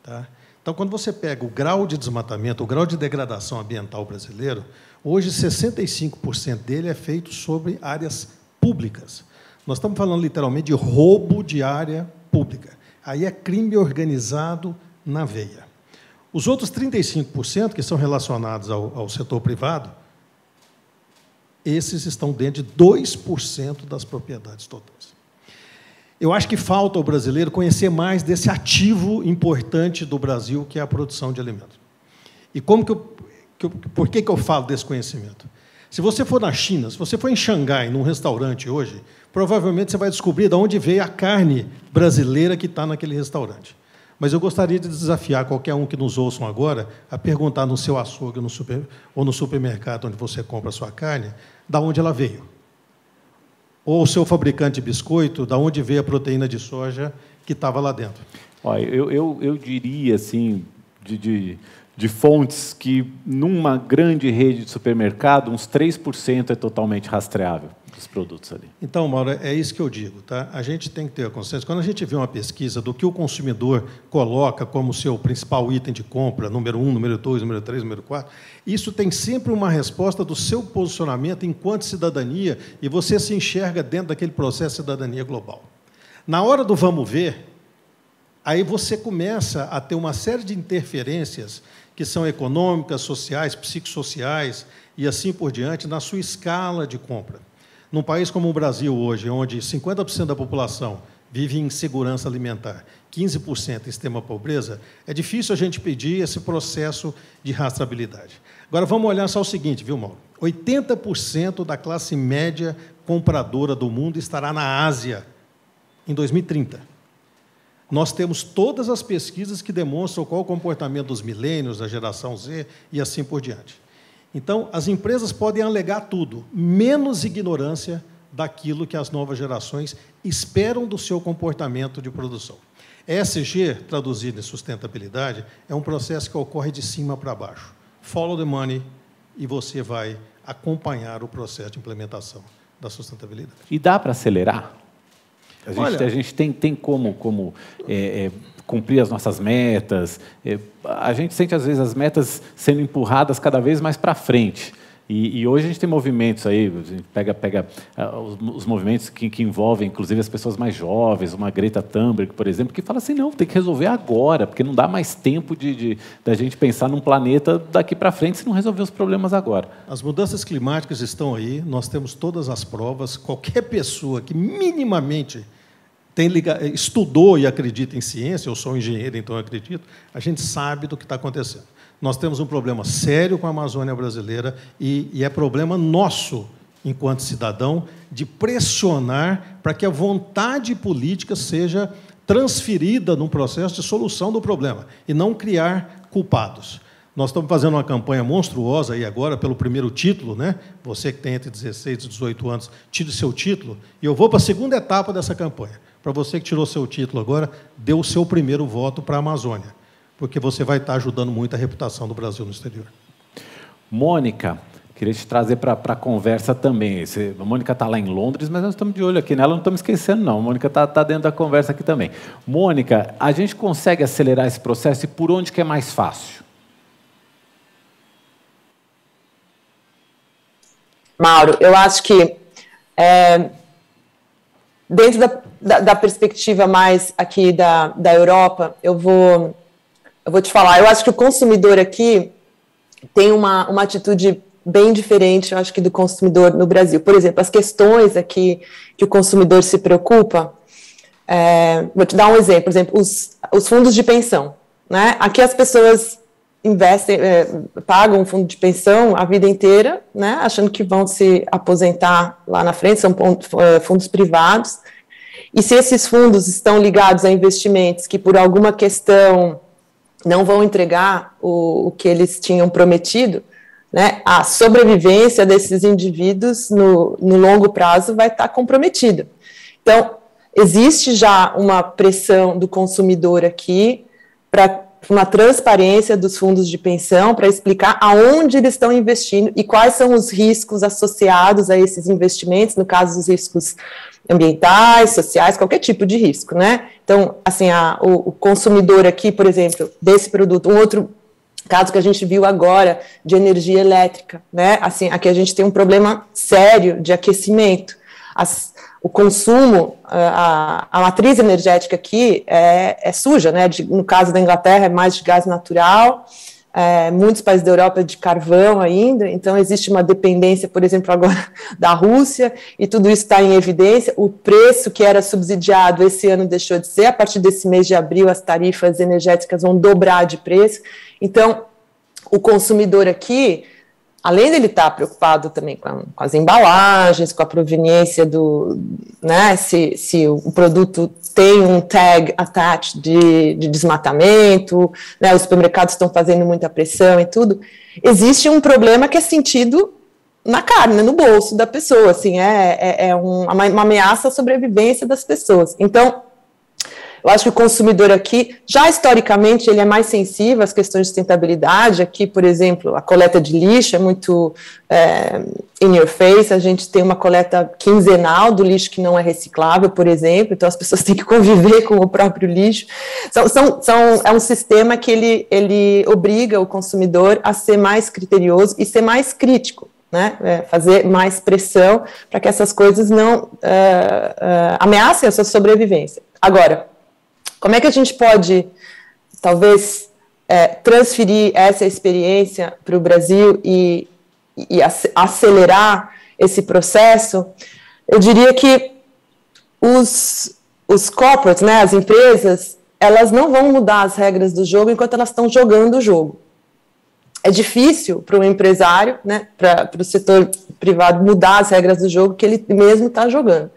Tá? Então, quando você pega o grau de desmatamento, o grau de degradação ambiental brasileiro, hoje 65% dele é feito sobre áreas públicas. Nós estamos falando, literalmente, de roubo de área pública. Aí é crime organizado na veia. Os outros 35%, que são relacionados ao setor privado, esses estão dentro de 2% das propriedades totais. Eu acho que falta ao brasileiro conhecer mais desse ativo importante do Brasil, que é a produção de alimentos. E por que eu falo desse conhecimento? Se você for na China, se você for em Xangai, num restaurante hoje, provavelmente você vai descobrir de onde veio a carne brasileira que está naquele restaurante. Mas eu gostaria de desafiar qualquer um que nos ouçam agora a perguntar no seu açougue ou no supermercado onde você compra a sua carne, de onde ela veio. Ou o seu fabricante de biscoito, de onde veio a proteína de soja que estava lá dentro. Olha, eu diria, assim, de fontes que, numa grande rede de supermercado, uns 3% é totalmente rastreável dos produtos ali. Então, Mauro, é isso que eu digo. Tá? A gente tem que ter a consciência. Quando a gente vê uma pesquisa do que o consumidor coloca como seu principal item de compra, número 1, número 2, número 3, número 4, isso tem sempre uma resposta do seu posicionamento enquanto cidadania, e você se enxerga dentro daquele processo de cidadania global. Na hora do vamos ver, aí você começa a ter uma série de interferências que são econômicas, sociais, psicossociais e assim por diante, na sua escala de compra. Num país como o Brasil hoje, onde 50% da população vive em insegurança alimentar, 15% em extrema pobreza, é difícil a gente pedir esse processo de rastreabilidade. Agora, vamos olhar só o seguinte, viu, Mauro? 80% da classe média compradora do mundo estará na Ásia em 2030. Nós temos todas as pesquisas que demonstram qual é o comportamento dos milênios, da geração Z e assim por diante. Então, as empresas podem alegar tudo, menos ignorância daquilo que as novas gerações esperam do seu comportamento de produção. ESG, traduzido em sustentabilidade, é um processo que ocorre de cima para baixo. Follow the money e você vai acompanhar o processo de implementação da sustentabilidade. E dá para acelerar? A gente tem como cumprir as nossas metas. A gente sente, às vezes, as metas sendo empurradas cada vez mais para frente. E hoje a gente tem movimentos aí, a gente pega os movimentos que envolvem, inclusive, as pessoas mais jovens, uma Greta Thunberg, por exemplo, que fala assim, não, tem que resolver agora, porque não dá mais tempo da gente pensar num planeta daqui para frente se não resolver os problemas agora. As mudanças climáticas estão aí, nós temos todas as provas, qualquer pessoa que minimamente estudou e acredita em ciência, eu sou engenheiro, então eu acredito, a gente sabe do que está acontecendo. Nós temos um problema sério com a Amazônia brasileira e é problema nosso enquanto cidadão, de pressionar para que a vontade política seja transferida num processo de solução do problema e não criar culpados. Nós estamos fazendo uma campanha monstruosa aí agora, pelo primeiro título, né? Você que tem entre 16 e 18 anos, tire seu título, e eu vou para a segunda etapa dessa campanha. Para você que tirou seu título agora, dê o seu primeiro voto para a Amazônia, porque você vai estar ajudando muito a reputação do Brasil no exterior. Mônica, queria te trazer para a conversa também. A Mônica está lá em Londres, mas nós estamos de olho aqui nela, não estamos esquecendo, não. A Mônica está dentro da conversa aqui também. Mônica, a gente consegue acelerar esse processo e por onde que é mais fácil? Mauro, eu acho que, dentro da perspectiva mais aqui da Europa, eu vou te falar, eu acho que o consumidor aqui tem uma atitude bem diferente, eu acho que do consumidor no Brasil. Por exemplo, as questões aqui que o consumidor se preocupa, vou te dar um exemplo, por exemplo, os fundos de pensão, né? Aqui as pessoas investem, pagam um fundo de pensão a vida inteira, né, achando que vão se aposentar lá na frente, são fundos privados, e se esses fundos estão ligados a investimentos que por alguma questão não vão entregar o que eles tinham prometido, né, a sobrevivência desses indivíduos no longo prazo vai estar comprometida. Então, existe já uma pressão do consumidor aqui para uma transparência dos fundos de pensão para explicar aonde eles estão investindo e quais são os riscos associados a esses investimentos, no caso dos riscos ambientais, sociais, qualquer tipo de risco, né? Então, assim, o consumidor aqui, por exemplo, desse produto, um outro caso que a gente viu agora de energia elétrica, né? Assim, aqui a gente tem um problema sério de aquecimento. O consumo, a matriz energética aqui é suja, né? No caso da Inglaterra é mais de gás natural, muitos países da Europa é de carvão ainda, então existe uma dependência, por exemplo, agora da Rússia, e tudo isso está em evidência. O preço que era subsidiado esse ano deixou de ser, a partir desse mês de abril as tarifas energéticas vão dobrar de preço, então o consumidor aqui, além dele estar preocupado também com as embalagens, com a proveniência né, se o produto tem um tag attached de desmatamento, né, os supermercados estão fazendo muita pressão e tudo, existe um problema que é sentido na carne, no bolso da pessoa, assim, uma ameaça à sobrevivência das pessoas. Então, eu acho que o consumidor aqui, já historicamente, ele é mais sensível às questões de sustentabilidade. Aqui, por exemplo, a coleta de lixo é muito in your face. A gente tem uma coleta quinzenal do lixo que não é reciclável, por exemplo. Então, as pessoas têm que conviver com o próprio lixo. É um sistema que ele obriga o consumidor a ser mais criterioso e ser mais crítico, né? Fazer mais pressão para que essas coisas não ameacem a sua sobrevivência. Agora, como é que a gente pode, talvez, transferir essa experiência para o Brasil e acelerar esse processo? Eu diria que os corporates, né, as empresas, elas não vão mudar as regras do jogo enquanto elas estão jogando o jogo. É difícil para o empresário, né, para o setor privado mudar as regras do jogo que ele mesmo está jogando.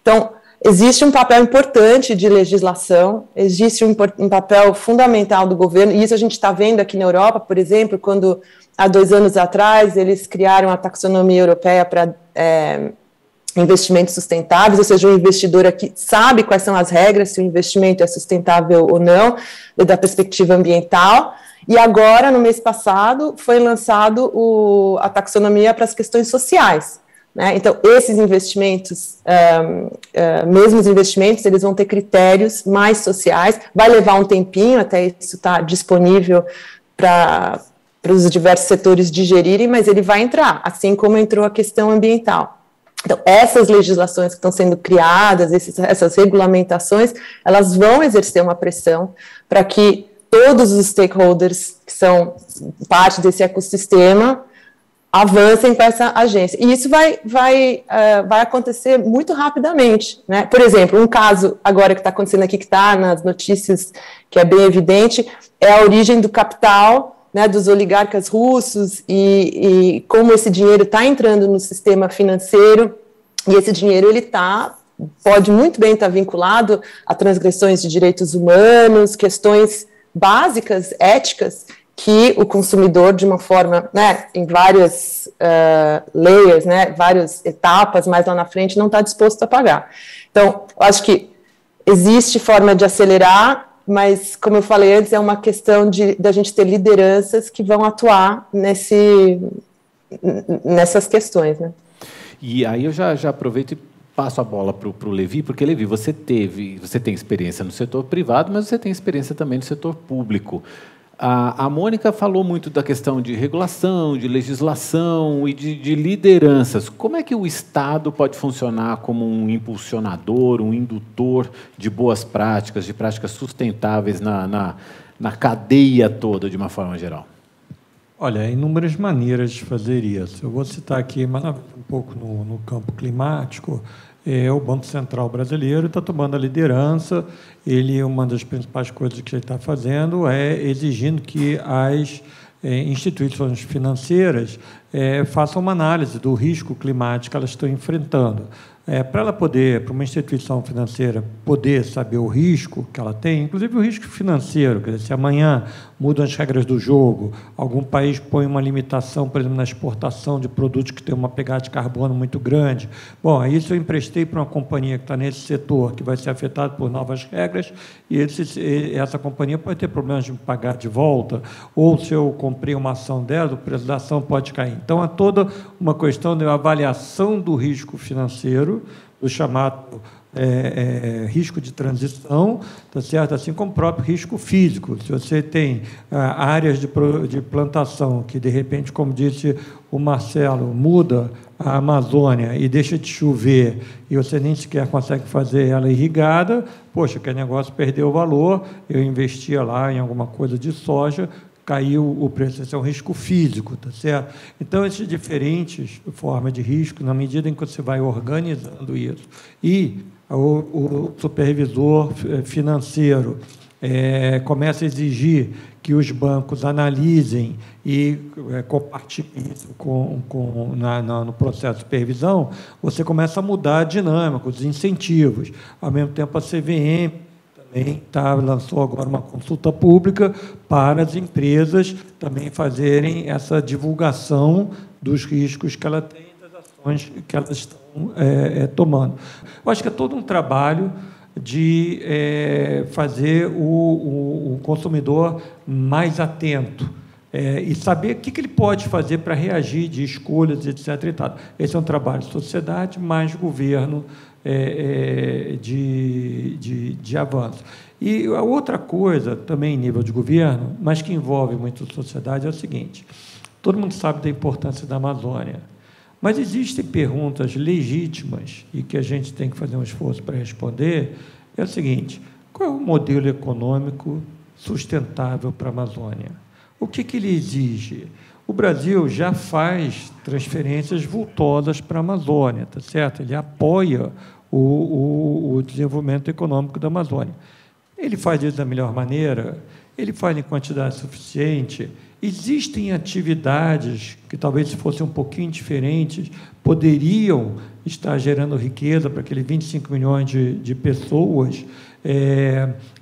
Então, existe um papel importante de legislação, existe um papel fundamental do governo, e isso a gente está vendo aqui na Europa, por exemplo, quando há 2 anos atrás eles criaram a taxonomia europeia para investimentos sustentáveis, ou seja, o investidor aqui sabe quais são as regras, se o investimento é sustentável ou não, da perspectiva ambiental, e agora, no mês passado, foi lançado a taxonomia para as questões sociais. Né? Então, esses investimentos, mesmo os investimentos, eles vão ter critérios mais sociais, vai levar um tempinho até isso estar disponível para os diversos setores digerirem, mas ele vai entrar, assim como entrou a questão ambiental. Então, essas legislações que estão sendo criadas, essas regulamentações, elas vão exercer uma pressão para que todos os stakeholders que são parte desse ecossistema avancem com essa agência. E isso vai acontecer muito rapidamente, né? Por exemplo, um caso agora que está acontecendo aqui, que está nas notícias, que é bem evidente, é a origem do capital né, dos oligarcas russos e como esse dinheiro está entrando no sistema financeiro, e esse dinheiro pode muito bem estar vinculado a transgressões de direitos humanos, questões básicas, éticas, que o consumidor, de uma forma, né, em várias layers, né, várias etapas, mais lá na frente, não está disposto a pagar. Então, eu acho que existe forma de acelerar, mas, como eu falei antes, é uma questão da gente ter lideranças que vão atuar nessas questões, né? E aí eu já aproveito e passo a bola para o Levi, porque, Levi, você tem experiência no setor privado, mas você tem experiência também no setor público. A Mônica falou muito da questão de regulação, de legislação e de lideranças. Como é que o Estado pode funcionar como um impulsionador, um indutor de boas práticas, de práticas sustentáveis na cadeia toda, de uma forma geral? Olha, há inúmeras maneiras de fazer isso. Eu vou citar aqui, mas um pouco no campo climático. O Banco Central brasileiro está tomando a liderança. Uma das principais coisas que ele está fazendo é exigindo que as instituições financeiras façam uma análise do risco climático que elas estão enfrentando. Para uma instituição financeira poder saber o risco que ela tem, inclusive o risco financeiro, quer dizer, se amanhã mudam as regras do jogo, algum país põe uma limitação, por exemplo, na exportação de produtos que têm uma pegada de carbono muito grande. Bom, aí se eu emprestei para uma companhia que está nesse setor, que vai ser afetada por novas regras, e essa companhia pode ter problemas de pagar de volta, ou se eu comprei uma ação dela, o preço da ação pode cair. Então, há toda uma questão de avaliação do risco financeiro, o chamado risco de transição, tá certo? Assim como o próprio risco físico. Se você tem áreas de plantação que, de repente, como disse o Marcelo, muda a Amazônia e deixa de chover e você nem sequer consegue fazer ela irrigada, poxa, que negócio perdeu o valor, eu investia lá em alguma coisa de soja, caiu o preço, esse é um risco físico, tá certo? Então, essas diferentes formas de risco, na medida em que você vai organizando isso, e o supervisor financeiro começa a exigir que os bancos analisem e compartilhem isso no processo de supervisão, você começa a mudar a dinâmica, os incentivos. Ao mesmo tempo, a CVM também lançou agora uma consulta pública para as empresas também fazerem essa divulgação dos riscos que ela tem, das ações que elas estão tomando. Eu acho que é todo um trabalho de fazer o consumidor mais atento e saber o que ele pode fazer para reagir de escolhas, etc. E tal. Esse é um trabalho de sociedade mais governo de avanço. E a outra coisa, também em nível de governo, mas que envolve muito a sociedade, é o seguinte: todo mundo sabe da importância da Amazônia, mas existem perguntas legítimas e que a gente tem que fazer um esforço para responder. É o seguinte: qual é o modelo econômico sustentável para a Amazônia? O que ele exige? O Brasil já faz transferências vultosas para a Amazônia, tá certo? Ele apoia o desenvolvimento econômico da Amazônia. Ele faz isso da melhor maneira? Ele faz em quantidade suficiente? Existem atividades que, talvez, se fossem um pouquinho diferentes, poderiam estar gerando riqueza para aqueles 25 milhões de pessoas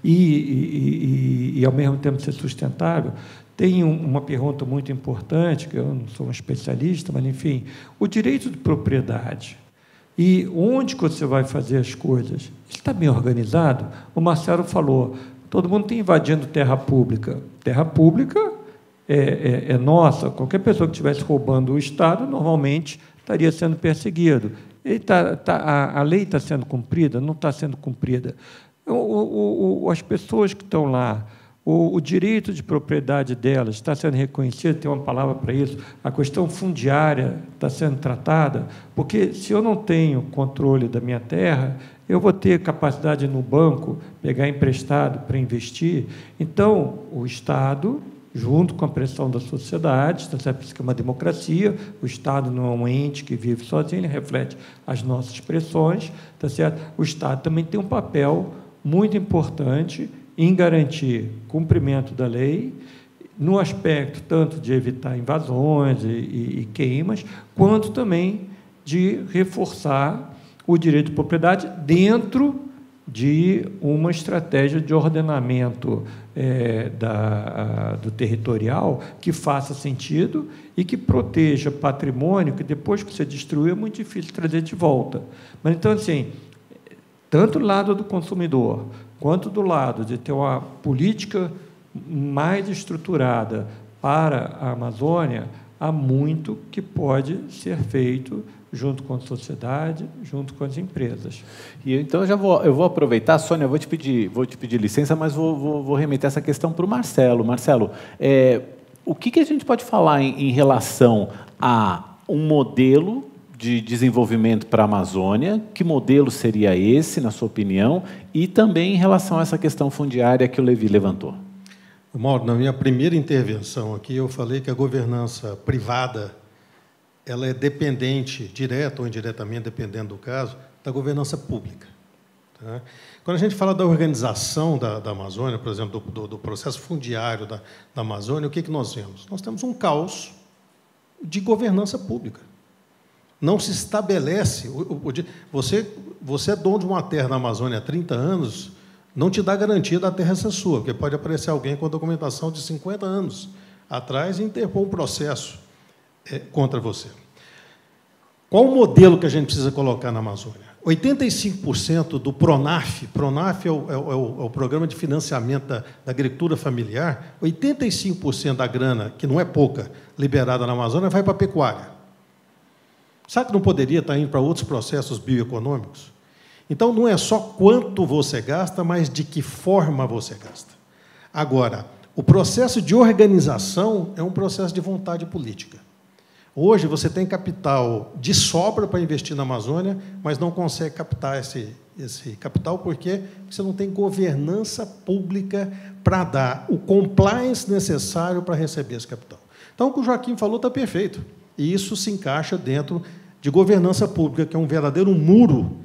e, ao mesmo tempo, ser sustentável? Tem uma pergunta muito importante, que eu não sou um especialista, mas, enfim, o direito de propriedade. E onde que você vai fazer as coisas? Está bem organizado? O Marcelo falou, todo mundo está invadindo terra pública. Terra pública é nossa. Qualquer pessoa que estivesse roubando o Estado, normalmente, estaria sendo perseguido. A lei está sendo cumprida? Não está sendo cumprida. As pessoas que estão lá, o direito de propriedade delas está sendo reconhecido, tem uma palavra para isso, a questão fundiária está sendo tratada, porque se eu não tenho controle da minha terra, eu vou ter capacidade no banco, pegar emprestado para investir. Então, o Estado, junto com a pressão da sociedade, está certo? Isso que é uma democracia, o Estado não é um ente que vive sozinho, ele reflete as nossas pressões, está certo? O Estado também tem um papel muito importante em garantir cumprimento da lei, no aspecto tanto de evitar invasões e queimas, quanto também de reforçar o direito de propriedade dentro de uma estratégia de ordenamento do territorial que faça sentido e que proteja patrimônio que, depois que você destruiu, é muito difícil trazer de volta. Mas, então, assim, tanto do lado do consumidor, quanto do lado de ter uma política mais estruturada para a Amazônia, há muito que pode ser feito junto com a sociedade, junto com as empresas. E então eu vou aproveitar, Sônia, vou te pedir licença, mas vou remeter essa questão para o Marcelo. Marcelo, o que a gente pode falar em relação a um modelo de desenvolvimento para a Amazônia? Que modelo seria esse, na sua opinião? E também em relação a essa questão fundiária que o Levi levantou. Mauro, na minha primeira intervenção aqui, eu falei que a governança privada ela é dependente, direta ou indiretamente, dependendo do caso, da governança pública. Tá? Quando a gente fala da organização da Amazônia, por exemplo, do processo fundiário da Amazônia, o que nós vemos? Nós temos um caos de governança pública. Não se estabelece... Você é dono de uma terra na Amazônia há 30 anos, não te dá garantia da terra ser sua, porque pode aparecer alguém com a documentação de 50 anos atrás e interpor um processo contra você. Qual o modelo que a gente precisa colocar na Amazônia? 85% do PRONAF é o Programa de Financiamento da Agricultura Familiar, 85% da grana, que não é pouca, liberada na Amazônia, vai para a pecuária. Sabe que não poderia estar indo para outros processos bioeconômicos? Então, não é só quanto você gasta, mas de que forma você gasta. Agora, o processo de organização é um processo de vontade política. Hoje, você tem capital de sobra para investir na Amazônia, mas não consegue captar esse capital porque você não tem governança pública para dar o compliance necessário para receber esse capital. Então, o que o Joaquim falou está perfeito. E isso se encaixa dentro de governança pública, que é um verdadeiro muro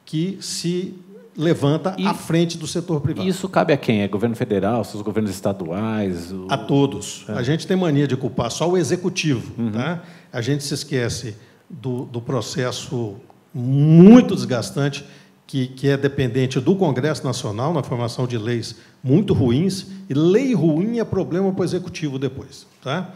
que se levanta à frente do setor privado. Isso cabe a quem? É governo federal, os governos estaduais? A todos. A gente tem mania de culpar só o executivo. Tá? A gente se esquece do processo muito desgastante que é dependente do Congresso Nacional, na formação de leis muito ruins, e lei ruim é problema para o executivo depois. Tá?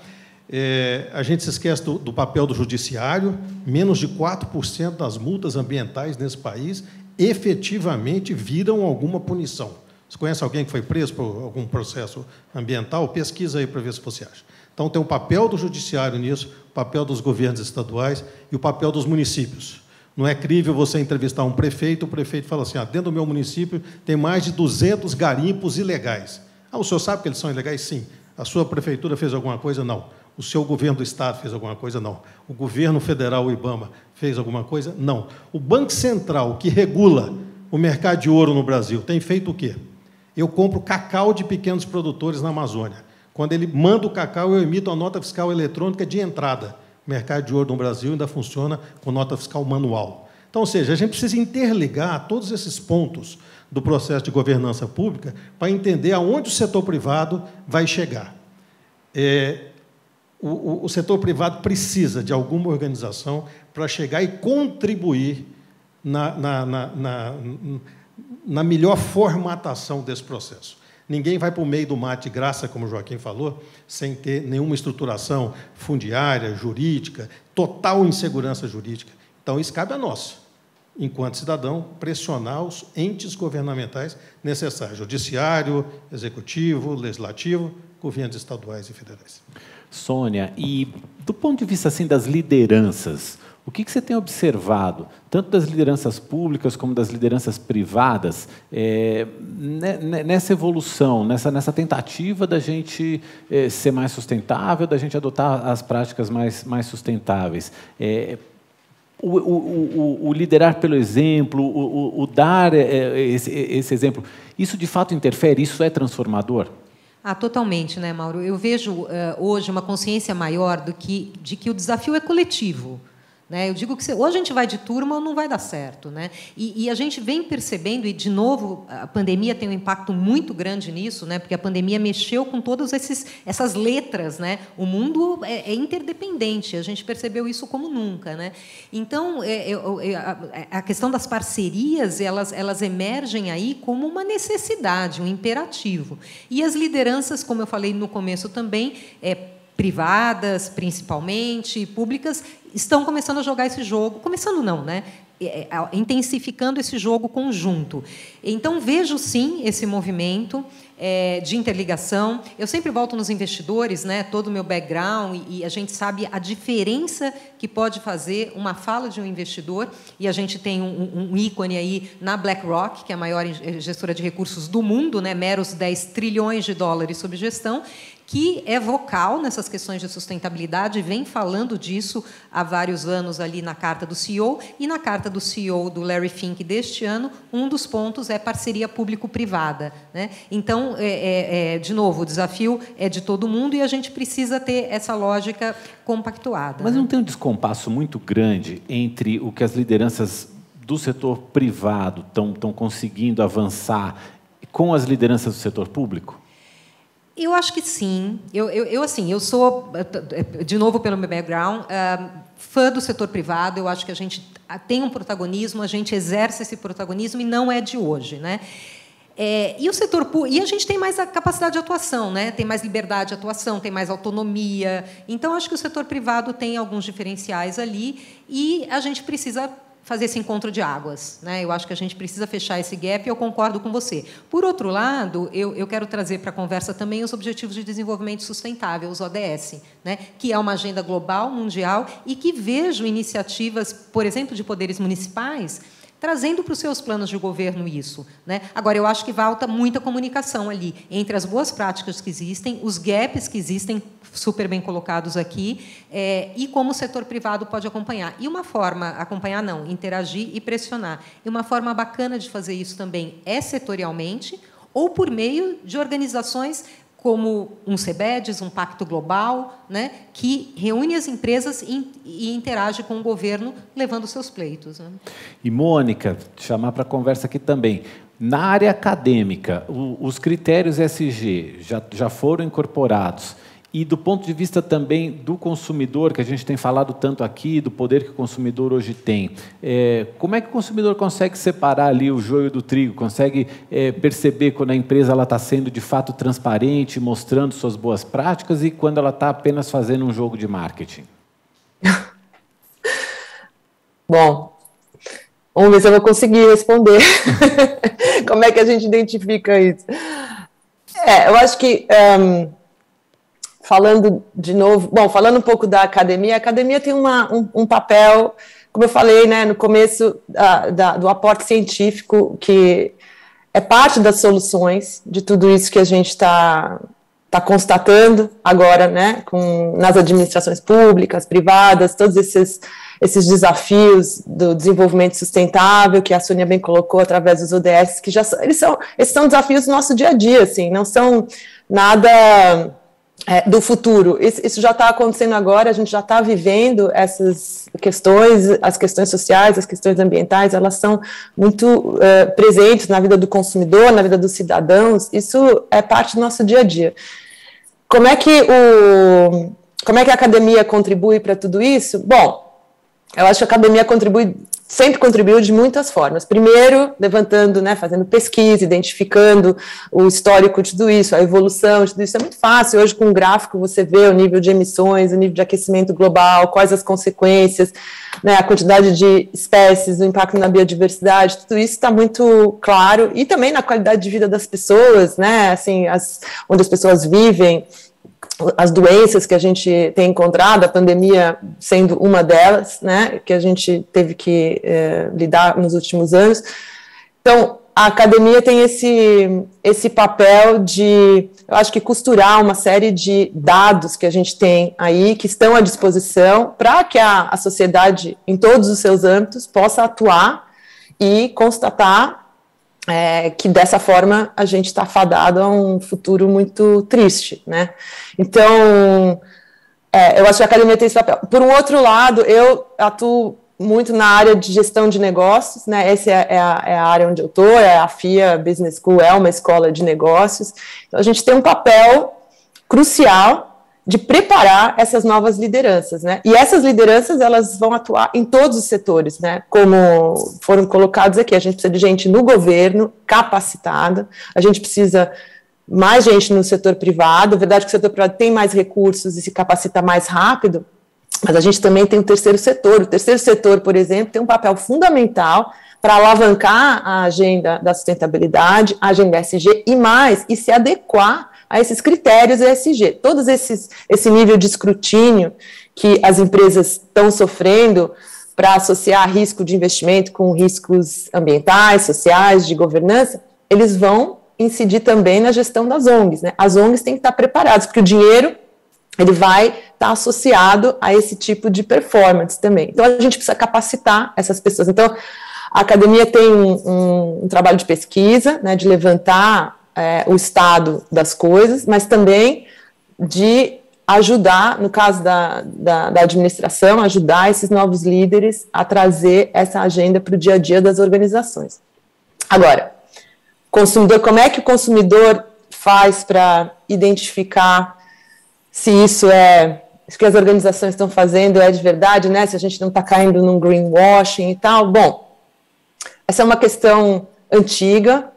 A gente se esquece do papel do judiciário, menos de 4% das multas ambientais nesse país efetivamente viram alguma punição. Você conhece alguém que foi preso por algum processo ambiental? Pesquisa aí para ver se você acha. Então, tem o papel do judiciário nisso, o papel dos governos estaduais e o papel dos municípios. Não é crível você entrevistar um prefeito, o prefeito fala assim, dentro do meu município tem mais de 200 garimpos ilegais. O senhor sabe que eles são ilegais? Sim. A sua prefeitura fez alguma coisa? Não. O seu governo do Estado fez alguma coisa? Não. O governo federal, o IBAMA, fez alguma coisa? Não. O Banco Central, que regula o mercado de ouro no Brasil, tem feito o quê? Eu compro cacau de pequenos produtores na Amazônia. Quando ele manda o cacau, eu emito a nota fiscal eletrônica de entrada. O mercado de ouro no Brasil ainda funciona com nota fiscal manual. Então, ou seja, a gente precisa interligar todos esses pontos do processo de governança pública para entender aonde o setor privado vai chegar. O setor privado precisa de alguma organização para chegar e contribuir na melhor formatação desse processo. Ninguém vai para o meio do mato de graça, como o Joaquim falou, sem ter nenhuma estruturação fundiária, jurídica, total insegurança jurídica. Então, isso cabe a nós, enquanto cidadão, pressionar os entes governamentais necessários, judiciário, executivo, legislativo, governos estaduais e federais. Sônia, e do ponto de vista assim, das lideranças, o que você tem observado, tanto das lideranças públicas como das lideranças privadas, nessa evolução, nessa tentativa da gente ser mais sustentável, da gente adotar as práticas mais sustentáveis? O liderar pelo exemplo, o dar esse exemplo, isso de fato interfere? Isso é transformador? Totalmente, né, Mauro? Eu vejo hoje uma consciência maior de que o desafio é coletivo. né? Eu digo que ou a gente vai de turma ou não vai dar certo, né? E a gente vem percebendo, e, de novo, a pandemia tem um impacto muito grande nisso, né? Porque a pandemia mexeu com todas essas letras, né? O mundo é interdependente, a gente percebeu isso como nunca, né? Então, a questão das parcerias, elas emergem aí como uma necessidade, um imperativo. E as lideranças, como eu falei no começo também, privadas, principalmente, públicas, estão começando a jogar esse jogo. Começando não, né? Intensificando esse jogo conjunto. Então, vejo, sim, esse movimento de interligação. Eu sempre volto nos investidores, né, todo o meu background, e a gente sabe a diferença que pode fazer uma fala de um investidor, e a gente tem um ícone aí na BlackRock, que é a maior gestora de recursos do mundo, né, meros 10 trilhões de dólares sob gestão, que é vocal nessas questões de sustentabilidade, vem falando disso há vários anos ali na carta do CEO, e na carta do CEO do Larry Fink deste ano, um dos pontos é parceria público-privada, né? Então, de novo, o desafio é de todo mundo e a gente precisa ter essa lógica compactuada. Mas né? não tem um descompasso muito grande entre o que as lideranças do setor privado estão conseguindo avançar com as lideranças do setor público? Eu acho que sim. Eu sou, de novo, pelo meu background, fã do setor privado. Eu acho que a gente tem um protagonismo, a gente exerce esse protagonismo e não é de hoje, né? E o setor público, e a gente tem mais a capacidade de atuação, né? Tem mais liberdade de atuação, tem mais autonomia. Então, acho que o setor privado tem alguns diferenciais ali e a gente precisa fazer esse encontro de águas, né? Eu acho que a gente precisa fechar esse gap e eu concordo com você. Por outro lado, eu quero trazer para a conversa também os Objetivos de Desenvolvimento Sustentável, os ODS, né? Que é uma agenda global, mundial, e que vejo iniciativas, por exemplo, de poderes municipais, trazendo para os seus planos de governo isso, né? Agora, eu acho que falta muita comunicação ali entre as boas práticas que existem, os gaps que existem, super bem colocados aqui, e como o setor privado pode acompanhar. E uma forma, acompanhar não, interagir e pressionar. E uma forma bacana de fazer isso também é setorialmente ou por meio de organizações como um CBEDS, um Pacto Global, né, que reúne as empresas e interage com o governo, levando seus pleitos. Né? E, Mônica, chamar para a conversa aqui também. Na área acadêmica, os critérios ESG já foram incorporados. E, do ponto de vista também do consumidor, que a gente tem falado tanto aqui, do poder que o consumidor hoje tem, como é que o consumidor consegue separar ali o joio do trigo, consegue perceber quando a empresa está sendo, de fato, transparente, mostrando suas boas práticas, e quando ela está apenas fazendo um jogo de marketing? Bom, vamos ver se eu vou conseguir responder. Como é que a gente identifica isso? Eu acho que... Falando de novo, falando um pouco da academia, a academia tem um papel, como eu falei, né, no começo, do aporte científico, que é parte das soluções de tudo isso que a gente está constatando agora, né, nas administrações públicas, privadas, todos esses desafios do desenvolvimento sustentável, que a Sônia bem colocou através dos ODS, que esses são desafios do nosso dia a dia, assim, não são nada... do futuro. Isso já está acontecendo agora, a gente já está vivendo essas questões, as questões sociais, as questões ambientais, elas são muito presentes na vida do consumidor, na vida dos cidadãos, isso é parte do nosso dia a dia. Como é que a academia contribui para tudo isso? Bom, eu acho que a academia sempre contribuiu de muitas formas. Primeiro, levantando, né, fazendo pesquisa, identificando o histórico de tudo isso, a evolução de tudo isso. É muito fácil. Hoje, com um gráfico, você vê o nível de emissões, o nível de aquecimento global, quais as consequências, né, a quantidade de espécies, o impacto na biodiversidade, tudo isso está muito claro. E também na qualidade de vida das pessoas, né, assim, onde as pessoas vivem, as doenças que a gente tem encontrado, a pandemia sendo uma delas, né, que a gente teve que lidar nos últimos anos. Então, a academia tem esse papel de, eu acho que, costurar uma série de dados que a gente tem aí, que estão à disposição, para que a sociedade, em todos os seus âmbitos, possa atuar e constatar que dessa forma a gente está fadado a um futuro muito triste, né? Então, Eu acho que a academia tem esse papel. Por um outro lado, eu atuo muito na área de gestão de negócios, né? Essa é a área onde eu estou, a FIA Business School é uma escola de negócios. Então, a gente tem um papel crucial de preparar essas novas lideranças, né? E essas lideranças, elas vão atuar em todos os setores, né? Como foram colocados aqui, a gente precisa de gente no governo capacitada, a gente precisa mais gente no setor privado. A verdade é que o setor privado tem mais recursos e se capacita mais rápido, mas a gente também tem o terceiro setor. O terceiro setor, por exemplo, tem um papel fundamental para alavancar a agenda da sustentabilidade, a agenda ESG e se adequar a esses critérios ESG. Todos esse nível de escrutínio que as empresas estão sofrendo para associar risco de investimento com riscos ambientais, sociais, de governança, eles vão incidir também na gestão das ONGs, né? As ONGs têm que estar preparadas, porque o dinheiro ele vai estar associado a esse tipo de performance também. Então, a gente precisa capacitar essas pessoas. Então, a academia tem um trabalho de pesquisa, né, de levantar o estado das coisas, mas também de ajudar, no caso da administração, ajudar esses novos líderes a trazer essa agenda para o dia a dia das organizações. Agora, consumidor, como é que o consumidor faz para identificar se isso que as organizações estão fazendo é de verdade, né? Se a gente não está caindo num greenwashing e tal? Bom, essa é uma questão antiga,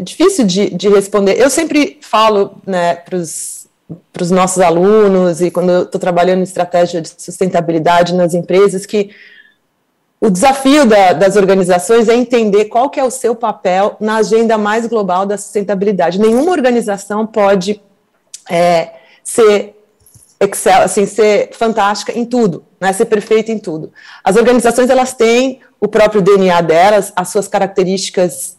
difícil de responder. Eu sempre falo, né, para os nossos alunos e quando eu estou trabalhando em estratégia de sustentabilidade nas empresas, que o desafio das organizações é entender qual que é o seu papel na agenda mais global da sustentabilidade. Nenhuma organização pode ser fantástica em tudo, né, ser perfeita em tudo. As organizações, elas têm o próprio DNA delas, as suas características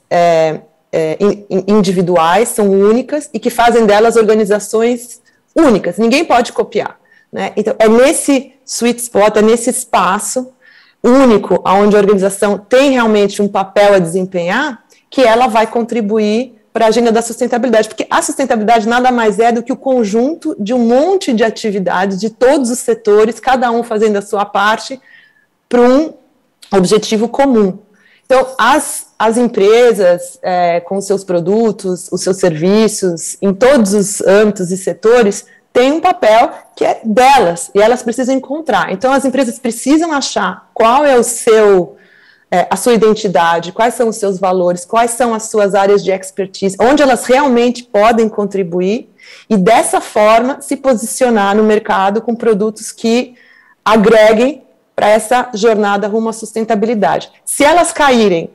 individuais, são únicas, e que fazem delas organizações únicas, ninguém pode copiar, né? Então, é nesse sweet spot, é nesse espaço único, onde a organização tem realmente um papel a desempenhar, que ela vai contribuir para a agenda da sustentabilidade, porque a sustentabilidade nada mais é do que o conjunto de um monte de atividades, de todos os setores, cada um fazendo a sua parte, para um objetivo comum. Então, as empresas, com os seus produtos, os seus serviços, em todos os âmbitos e setores, têm um papel que é delas, e elas precisam encontrar. Então, as empresas precisam achar qual é a sua identidade, quais são os seus valores, quais são as suas áreas de expertise, onde elas realmente podem contribuir, e dessa forma se posicionar no mercado com produtos que agreguem para essa jornada rumo à sustentabilidade. Se elas caírem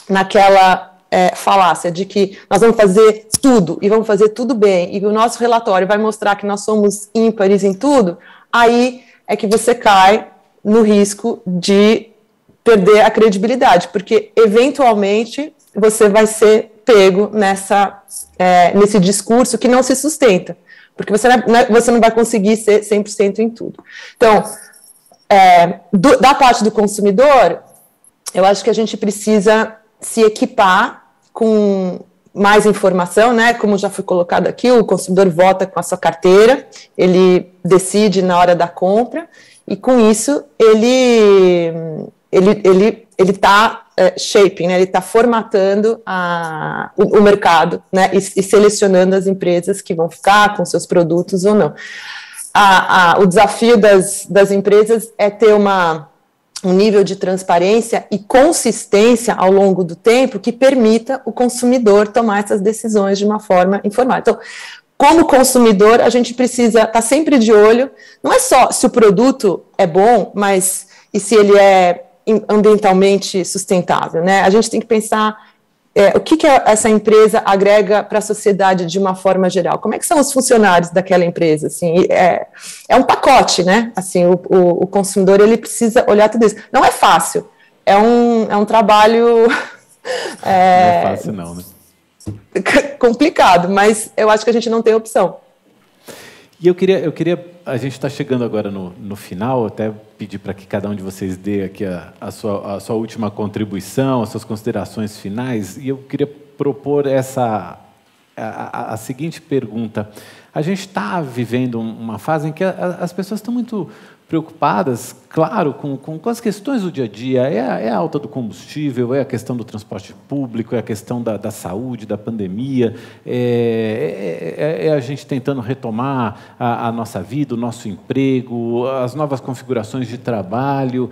naquela falácia de que nós vamos fazer tudo e vamos fazer tudo bem, e o nosso relatório vai mostrar que nós somos ímpares em tudo, aí é que você cai no risco de perder a credibilidade, porque eventualmente você vai ser pego nesse discurso que não se sustenta, porque você não vai conseguir ser 100% em tudo. Então, da parte do consumidor, eu acho que a gente precisa se equipar com mais informação, né? Como já foi colocado aqui, o consumidor vota com a sua carteira, ele decide na hora da compra, e com isso ele está shaping, né? Ele está formatando o mercado, né? E selecionando as empresas que vão ficar com seus produtos ou não. O desafio das empresas é ter um nível de transparência e consistência ao longo do tempo que permita o consumidor tomar essas decisões de uma forma informada. Então, como consumidor, a gente precisa estar sempre de olho, não é só se o produto é bom, mas e se ele é ambientalmente sustentável, né? A gente tem que pensar o que essa empresa agrega para a sociedade de uma forma geral. Como é que são os funcionários daquela empresa? Assim, é um pacote, né? Assim, o consumidor, ele precisa olhar tudo isso. Não é fácil, é um trabalho... Não é fácil não, né? Complicado, mas eu acho que a gente não tem opção. E eu queria, a gente está chegando agora no final, até pedir para que cada um de vocês dê aqui a sua última contribuição, as suas considerações finais, e eu queria propor a seguinte pergunta. A gente está vivendo uma fase em que as pessoas estão muito preocupadas, claro, com as questões do dia a dia. É a alta do combustível, é a questão do transporte público, é a questão da saúde, da pandemia, é a gente tentando retomar a nossa vida, o nosso emprego, as novas configurações de trabalho.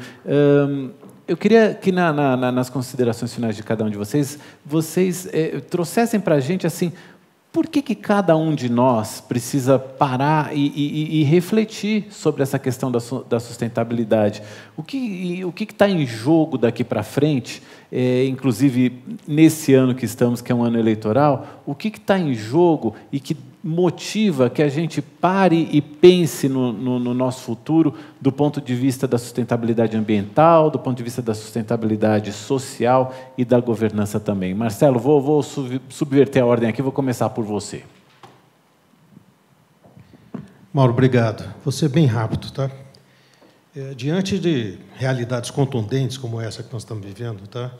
Eu queria que, nas considerações finais de cada um de vocês trouxessem para a gente, assim, por que cada um de nós precisa parar e refletir sobre essa questão da sustentabilidade? O que está em jogo daqui para frente, inclusive nesse ano que estamos, que é um ano eleitoral, o que está em jogo e que motiva que a gente pare e pense no nosso futuro do ponto de vista da sustentabilidade ambiental, do ponto de vista da sustentabilidade social e da governança também. Marcelo, vou subverter a ordem aqui, vou começar por você. Mauro, obrigado. Vou ser bem rápido, tá? Diante de realidades contundentes como essa que nós estamos vivendo, tá?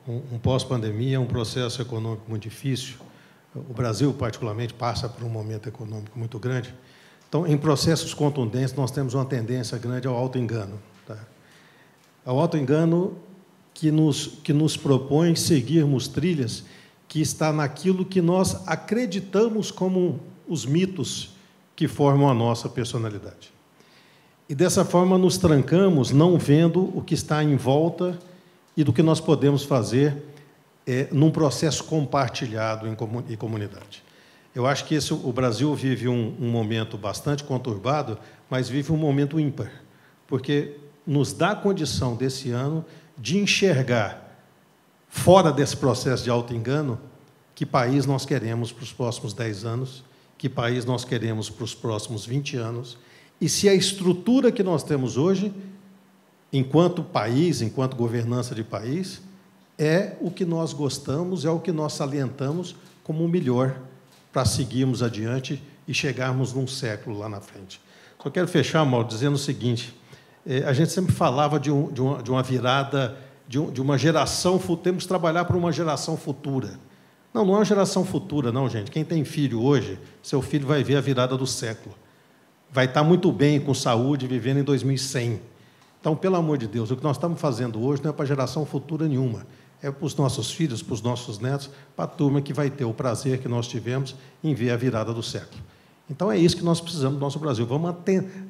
Um pós-pandemia, um processo econômico muito difícil. O Brasil, particularmente, passa por um momento econômico muito grande. Então, em processos contundentes, nós temos uma tendência grande ao auto-engano. Tá? Ao auto-engano que nos propõe seguirmos trilhas que está naquilo que nós acreditamos como os mitos que formam a nossa personalidade. E, dessa forma, nos trancamos não vendo o que está em volta e do que nós podemos fazer num processo compartilhado em comunidade. Eu acho que o Brasil vive um momento bastante conturbado, mas vive um momento ímpar, porque nos dá a condição desse ano de enxergar, fora desse processo de auto-engano, que país nós queremos para os próximos 10 anos, que país nós queremos para os próximos 20 anos, e se a estrutura que nós temos hoje, enquanto país, enquanto governança de país, é o que nós gostamos, é o que nós salientamos como o melhor para seguirmos adiante e chegarmos num século lá na frente. Só quero fechar, Mauro, dizendo o seguinte, a gente sempre falava de uma virada, de uma geração, temos que trabalhar para uma geração futura. Não é uma geração futura, não, gente. Quem tem filho hoje, seu filho vai ver a virada do século. Vai estar muito bem, com saúde, vivendo em 2100. Então, pelo amor de Deus, o que nós estamos fazendo hoje não é para geração futura nenhuma. É para os nossos filhos, para os nossos netos, para a turma que vai ter o prazer que nós tivemos em ver a virada do século. Então, é isso que nós precisamos do nosso Brasil. Vamos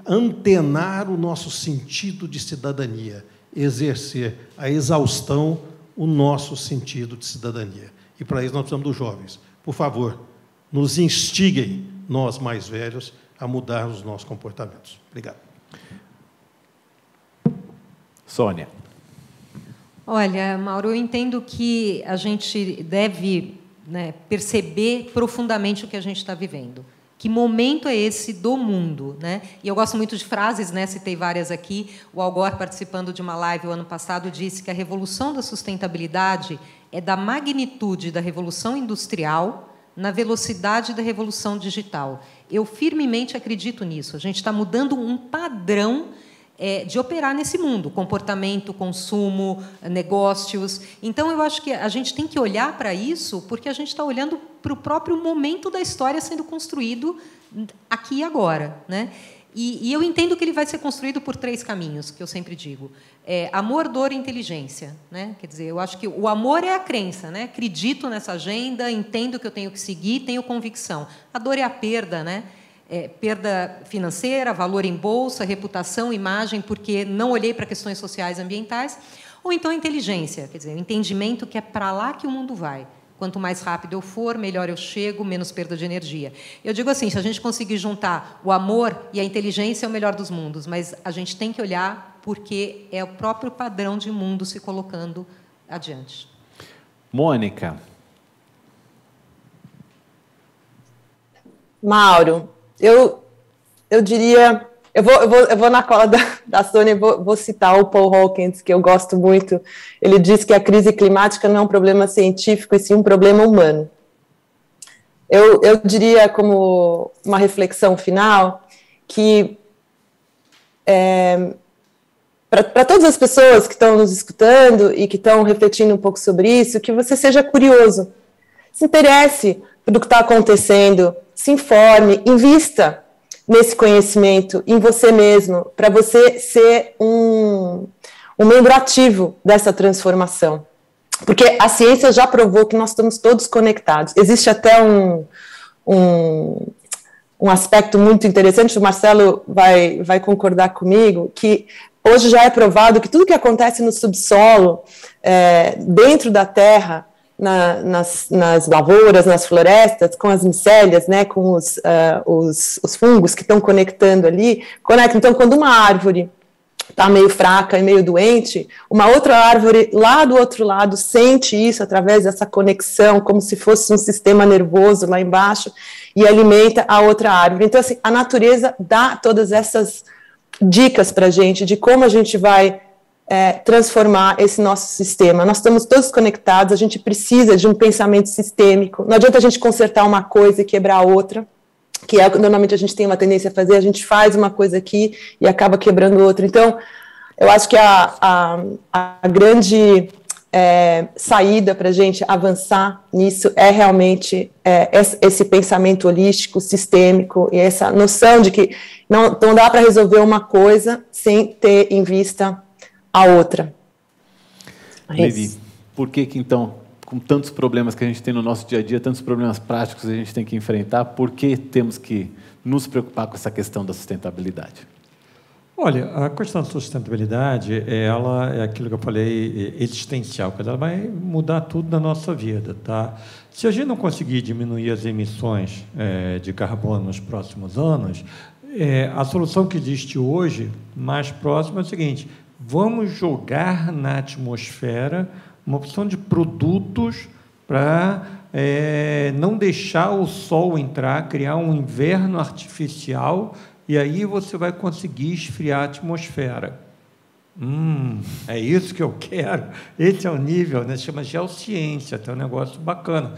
antenar o nosso sentido de cidadania, exercer a exaustão o nosso sentido de cidadania. E, para isso, nós precisamos dos jovens. Por favor, nos instiguem, nós mais velhos, a mudar os nossos comportamentos. Obrigado. Sônia. Olha, Mauro, eu entendo que a gente deve, né, perceber profundamente o que a gente está vivendo. Que momento é esse do mundo? Né? E eu gosto muito de frases, né, citei várias aqui. O Al Gore, participando de uma live o ano passado, disse que a revolução da sustentabilidade é da magnitude da revolução industrial na velocidade da revolução digital. Eu firmemente acredito nisso. A gente está mudando um padrão de operar nesse mundo, comportamento, consumo, negócios. Então, eu acho que a gente tem que olhar para isso, porque a gente está olhando para o próprio momento da história sendo construído aqui e agora. Né? E eu entendo que ele vai ser construído por 3 caminhos, que eu sempre digo. Amor, dor e inteligência. Né? Quer dizer, eu acho que o amor é a crença. Né? Acredito nessa agenda, entendo que eu tenho que seguir, tenho convicção. A dor é a perda, né? Perda financeira, valor em bolsa, reputação, imagem, porque não olhei para questões sociais e ambientais, ou então a inteligência, quer dizer, o entendimento que é para lá que o mundo vai. Quanto mais rápido eu for, melhor eu chego, menos perda de energia. Eu digo assim, se a gente conseguir juntar o amor e a inteligência, é o melhor dos mundos, mas a gente tem que olhar porque é o próprio padrão de mundo se colocando adiante. Mônica. Mauro, eu diria... Eu vou na cola da Sônia e vou citar o Paul Hawkins, que eu gosto muito. Ele diz que a crise climática não é um problema científico, e sim um problema humano. Eu diria, como uma reflexão final, que para todas as pessoas que estão nos escutando e que estão refletindo um pouco sobre isso, que você seja curioso, se interesse do que está acontecendo, se informe, invista nesse conhecimento, em você mesmo, para você ser um membro ativo dessa transformação. Porque a ciência já provou que nós estamos todos conectados. Existe até um aspecto muito interessante, o Marcelo vai concordar comigo, que hoje já é provado que tudo que acontece no subsolo, dentro da terra, nas lavouras, nas florestas, com as micélias, né, com os fungos que estão conectando ali, Então, quando uma árvore está meio fraca e meio doente, uma outra árvore lá do outro lado sente isso através dessa conexão, como se fosse um sistema nervoso lá embaixo, e alimenta a outra árvore. Então, assim, a natureza dá todas essas dicas para a gente de como a gente vai transformar esse nosso sistema. Nós estamos todos conectados, a gente precisa de um pensamento sistêmico. Não adianta a gente consertar uma coisa e quebrar a outra, que é o que normalmente a gente tem uma tendência a fazer, a gente faz uma coisa aqui e acaba quebrando outra. Então, eu acho que a grande saída para a gente avançar nisso é realmente esse pensamento holístico, sistêmico, e essa noção de que não dá para resolver uma coisa sem ter em vista a outra. Levi, por que então, com tantos problemas que a gente tem no nosso dia a dia, tantos problemas práticos que a gente tem que enfrentar, por que temos que nos preocupar com essa questão da sustentabilidade? Olha, a questão da sustentabilidade, ela é aquilo que eu falei, existencial, porque ela vai mudar tudo na nossa vida, tá? Se a gente não conseguir diminuir as emissões de carbono nos próximos anos, a solução que existe hoje, mais próxima, é o seguinte: vamos jogar na atmosfera uma opção de produtos para não deixar o sol entrar, criar um inverno artificial, e aí você vai conseguir esfriar a atmosfera. É isso que eu quero. Esse é o nível, né? Se chama geociência, é um negócio bacana.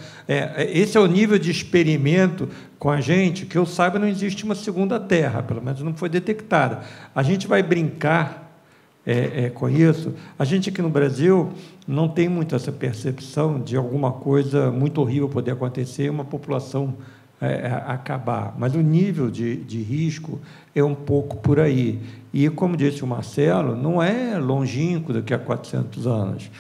Esse é o nível de experimento com a gente, que eu saiba, não existe uma segunda Terra, pelo menos não foi detectada. A gente vai brincar com isso. A gente aqui no Brasil não tem muito essa percepção de alguma coisa muito horrível poder acontecer e uma população acabar. Mas o nível de risco é um pouco por aí. E, como disse o Marcelo, não é longínquo daqui a 400 anos.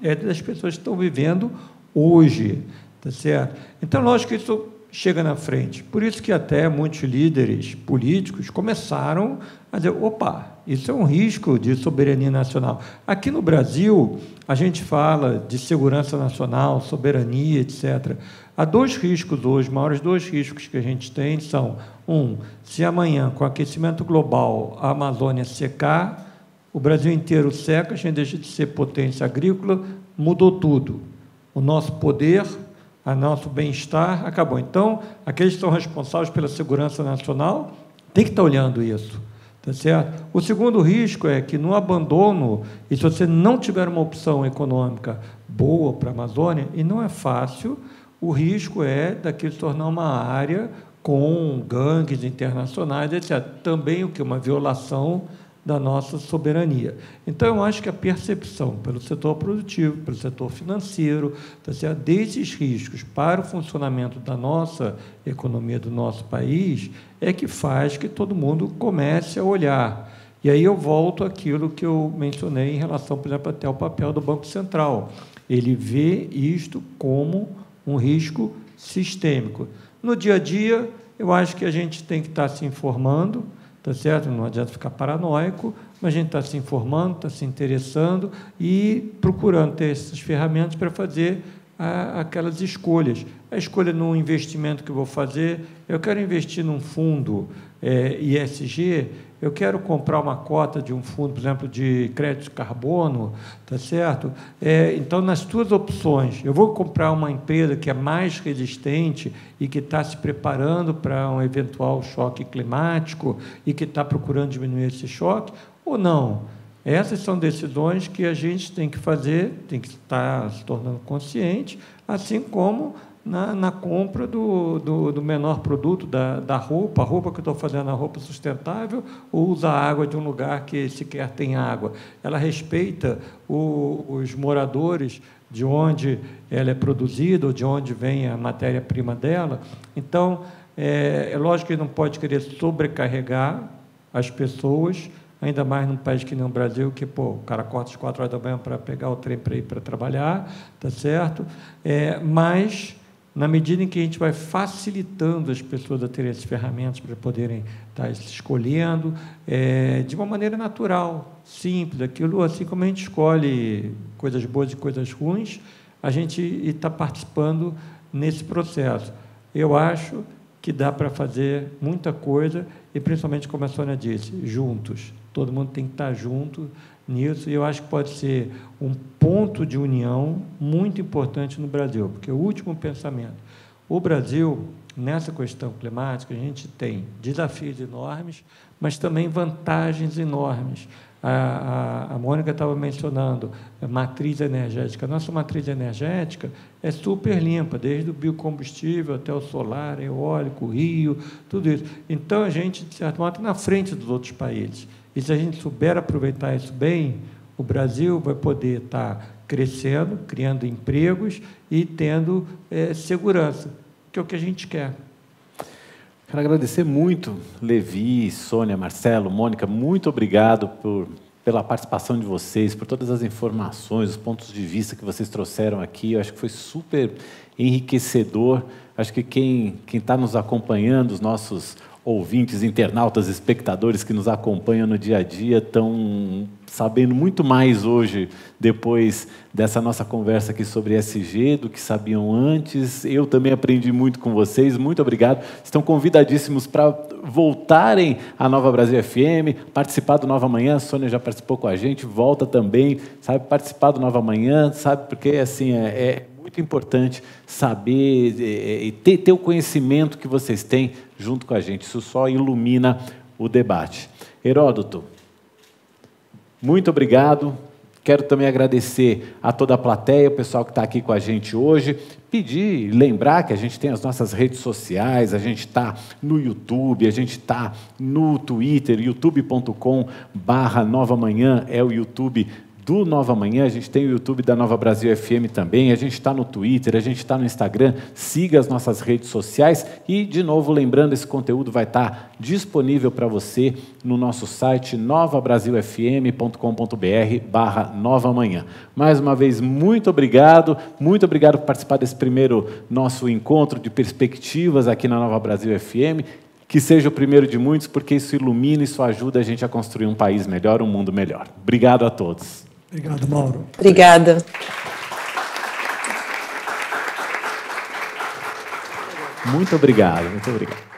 É das pessoas que estão vivendo hoje. Tá certo? Então, lógico que isso chega na frente. Por isso que até muitos líderes políticos começaram a dizer: opa, isso é um risco de soberania nacional. Aqui no Brasil, a gente fala de segurança nacional, soberania, etc. Há dois riscos hoje, os maiores dois riscos que a gente tem são: se amanhã, com o aquecimento global, a Amazônia secar, o Brasil inteiro seca, a gente deixa de ser potência agrícola, mudou tudo. O nosso poder, o nosso bem-estar acabou. Então, aqueles que são responsáveis pela segurança nacional têm que estar olhando isso. Tá certo? O segundo risco é que, no abandono, e se você não tiver uma opção econômica boa para a Amazônia, e não é fácil, o risco daquilo se tornar uma área com gangues internacionais, etc. Também o que? Uma violação da nossa soberania. Então, eu acho que a percepção pelo setor produtivo, pelo setor financeiro, tá certo? Desses riscos para o funcionamento da nossa economia, do nosso país, é que faz que todo mundo comece a olhar. E aí eu volto àquilo que eu mencionei em relação, por exemplo, até ao papel do Banco Central. Ele vê isto como um risco sistêmico. No dia a dia, eu acho que a gente tem que estar se informando, tá certo? Não adianta ficar paranoico, mas a gente está se informando, está se interessando e procurando ter essas ferramentas para fazer aquelas escolhas. A escolha no investimento que eu vou fazer: eu quero investir num fundo ISG, eu quero comprar uma cota de um fundo, por exemplo, de crédito de carbono, tá certo? Então, nas tuas opções, eu vou comprar uma empresa que é mais resistente e que está se preparando para um eventual choque climático e que está procurando diminuir esse choque, ou não? Essas são decisões que a gente tem que fazer, tem que estar se tornando consciente, assim como na compra do menor produto, da roupa. A roupa que eu estou fazendo, a roupa sustentável, ou usa a água de um lugar que sequer tem água? Ela respeita os moradores de onde ela é produzida ou de onde vem a matéria-prima dela. Então, é lógico que não pode querer sobrecarregar as pessoas, ainda mais num país que nem o Brasil, que o cara acorda às 4 horas da manhã para pegar o trem para ir para trabalhar, tá certo? Mas, na medida em que a gente vai facilitando as pessoas a terem essas ferramentas para poderem estar escolhendo, de uma maneira natural, simples, aquilo, assim como a gente escolhe coisas boas e coisas ruins, a gente está participando nesse processo. Eu acho que dá para fazer muita coisa, e principalmente, como a Sônia disse, juntos. Todo mundo tem que estar junto nisso, e eu acho que pode ser um ponto de união muito importante no Brasil, porque o último pensamento, o Brasil, nessa questão climática, a gente tem desafios enormes, mas também vantagens enormes. A Mônica estava mencionando a matriz energética. A nossa matriz energética é super limpa, desde o biocombustível até o solar, eólico, rio, tudo isso. Então, a gente, de certo modo, está na frente dos outros países. E se a gente souber aproveitar isso bem, o Brasil vai poder estar crescendo, criando empregos e tendo segurança, que é o que a gente quer. Quero agradecer muito, Levi, Sônia, Marcelo, Mônica, muito obrigado pela participação de vocês, por todas as informações, os pontos de vista que vocês trouxeram aqui. Eu acho que foi super enriquecedor. Acho que quem está nos acompanhando, os nossos ouvintes, internautas, espectadores que nos acompanham no dia a dia, estão sabendo muito mais hoje, depois dessa nossa conversa aqui sobre ESG, do que sabiam antes. Eu também aprendi muito com vocês, muito obrigado. Estão convidadíssimos para voltarem à Nova Brasil FM, participar do Nova Manhã. A Sônia já participou com a gente, volta também, sabe, participar do Nova Manhã, sabe, porque assim, muito importante saber e ter o conhecimento que vocês têm junto com a gente. Isso só ilumina o debate. Heródoto, muito obrigado. Quero também agradecer a toda a plateia, o pessoal que está aqui com a gente hoje. Pedir, lembrar que a gente tem as nossas redes sociais, a gente está no YouTube, a gente está no Twitter, youtube.com/Nova Manhã é o YouTube do Nova Manhã, a gente tem o YouTube da Nova Brasil FM também, a gente está no Twitter, a gente está no Instagram, siga as nossas redes sociais e, de novo, lembrando, esse conteúdo vai estar disponível para você no nosso site novabrasilfm.com.br/Nova Manhã. Mais uma vez, muito obrigado por participar desse primeiro nosso encontro de perspectivas aqui na Nova Brasil FM. Que seja o primeiro de muitos, porque isso ilumina, isso ajuda a gente a construir um país melhor, um mundo melhor. Obrigado a todos. Obrigado, Mauro. Obrigada. Muito obrigado, muito obrigado.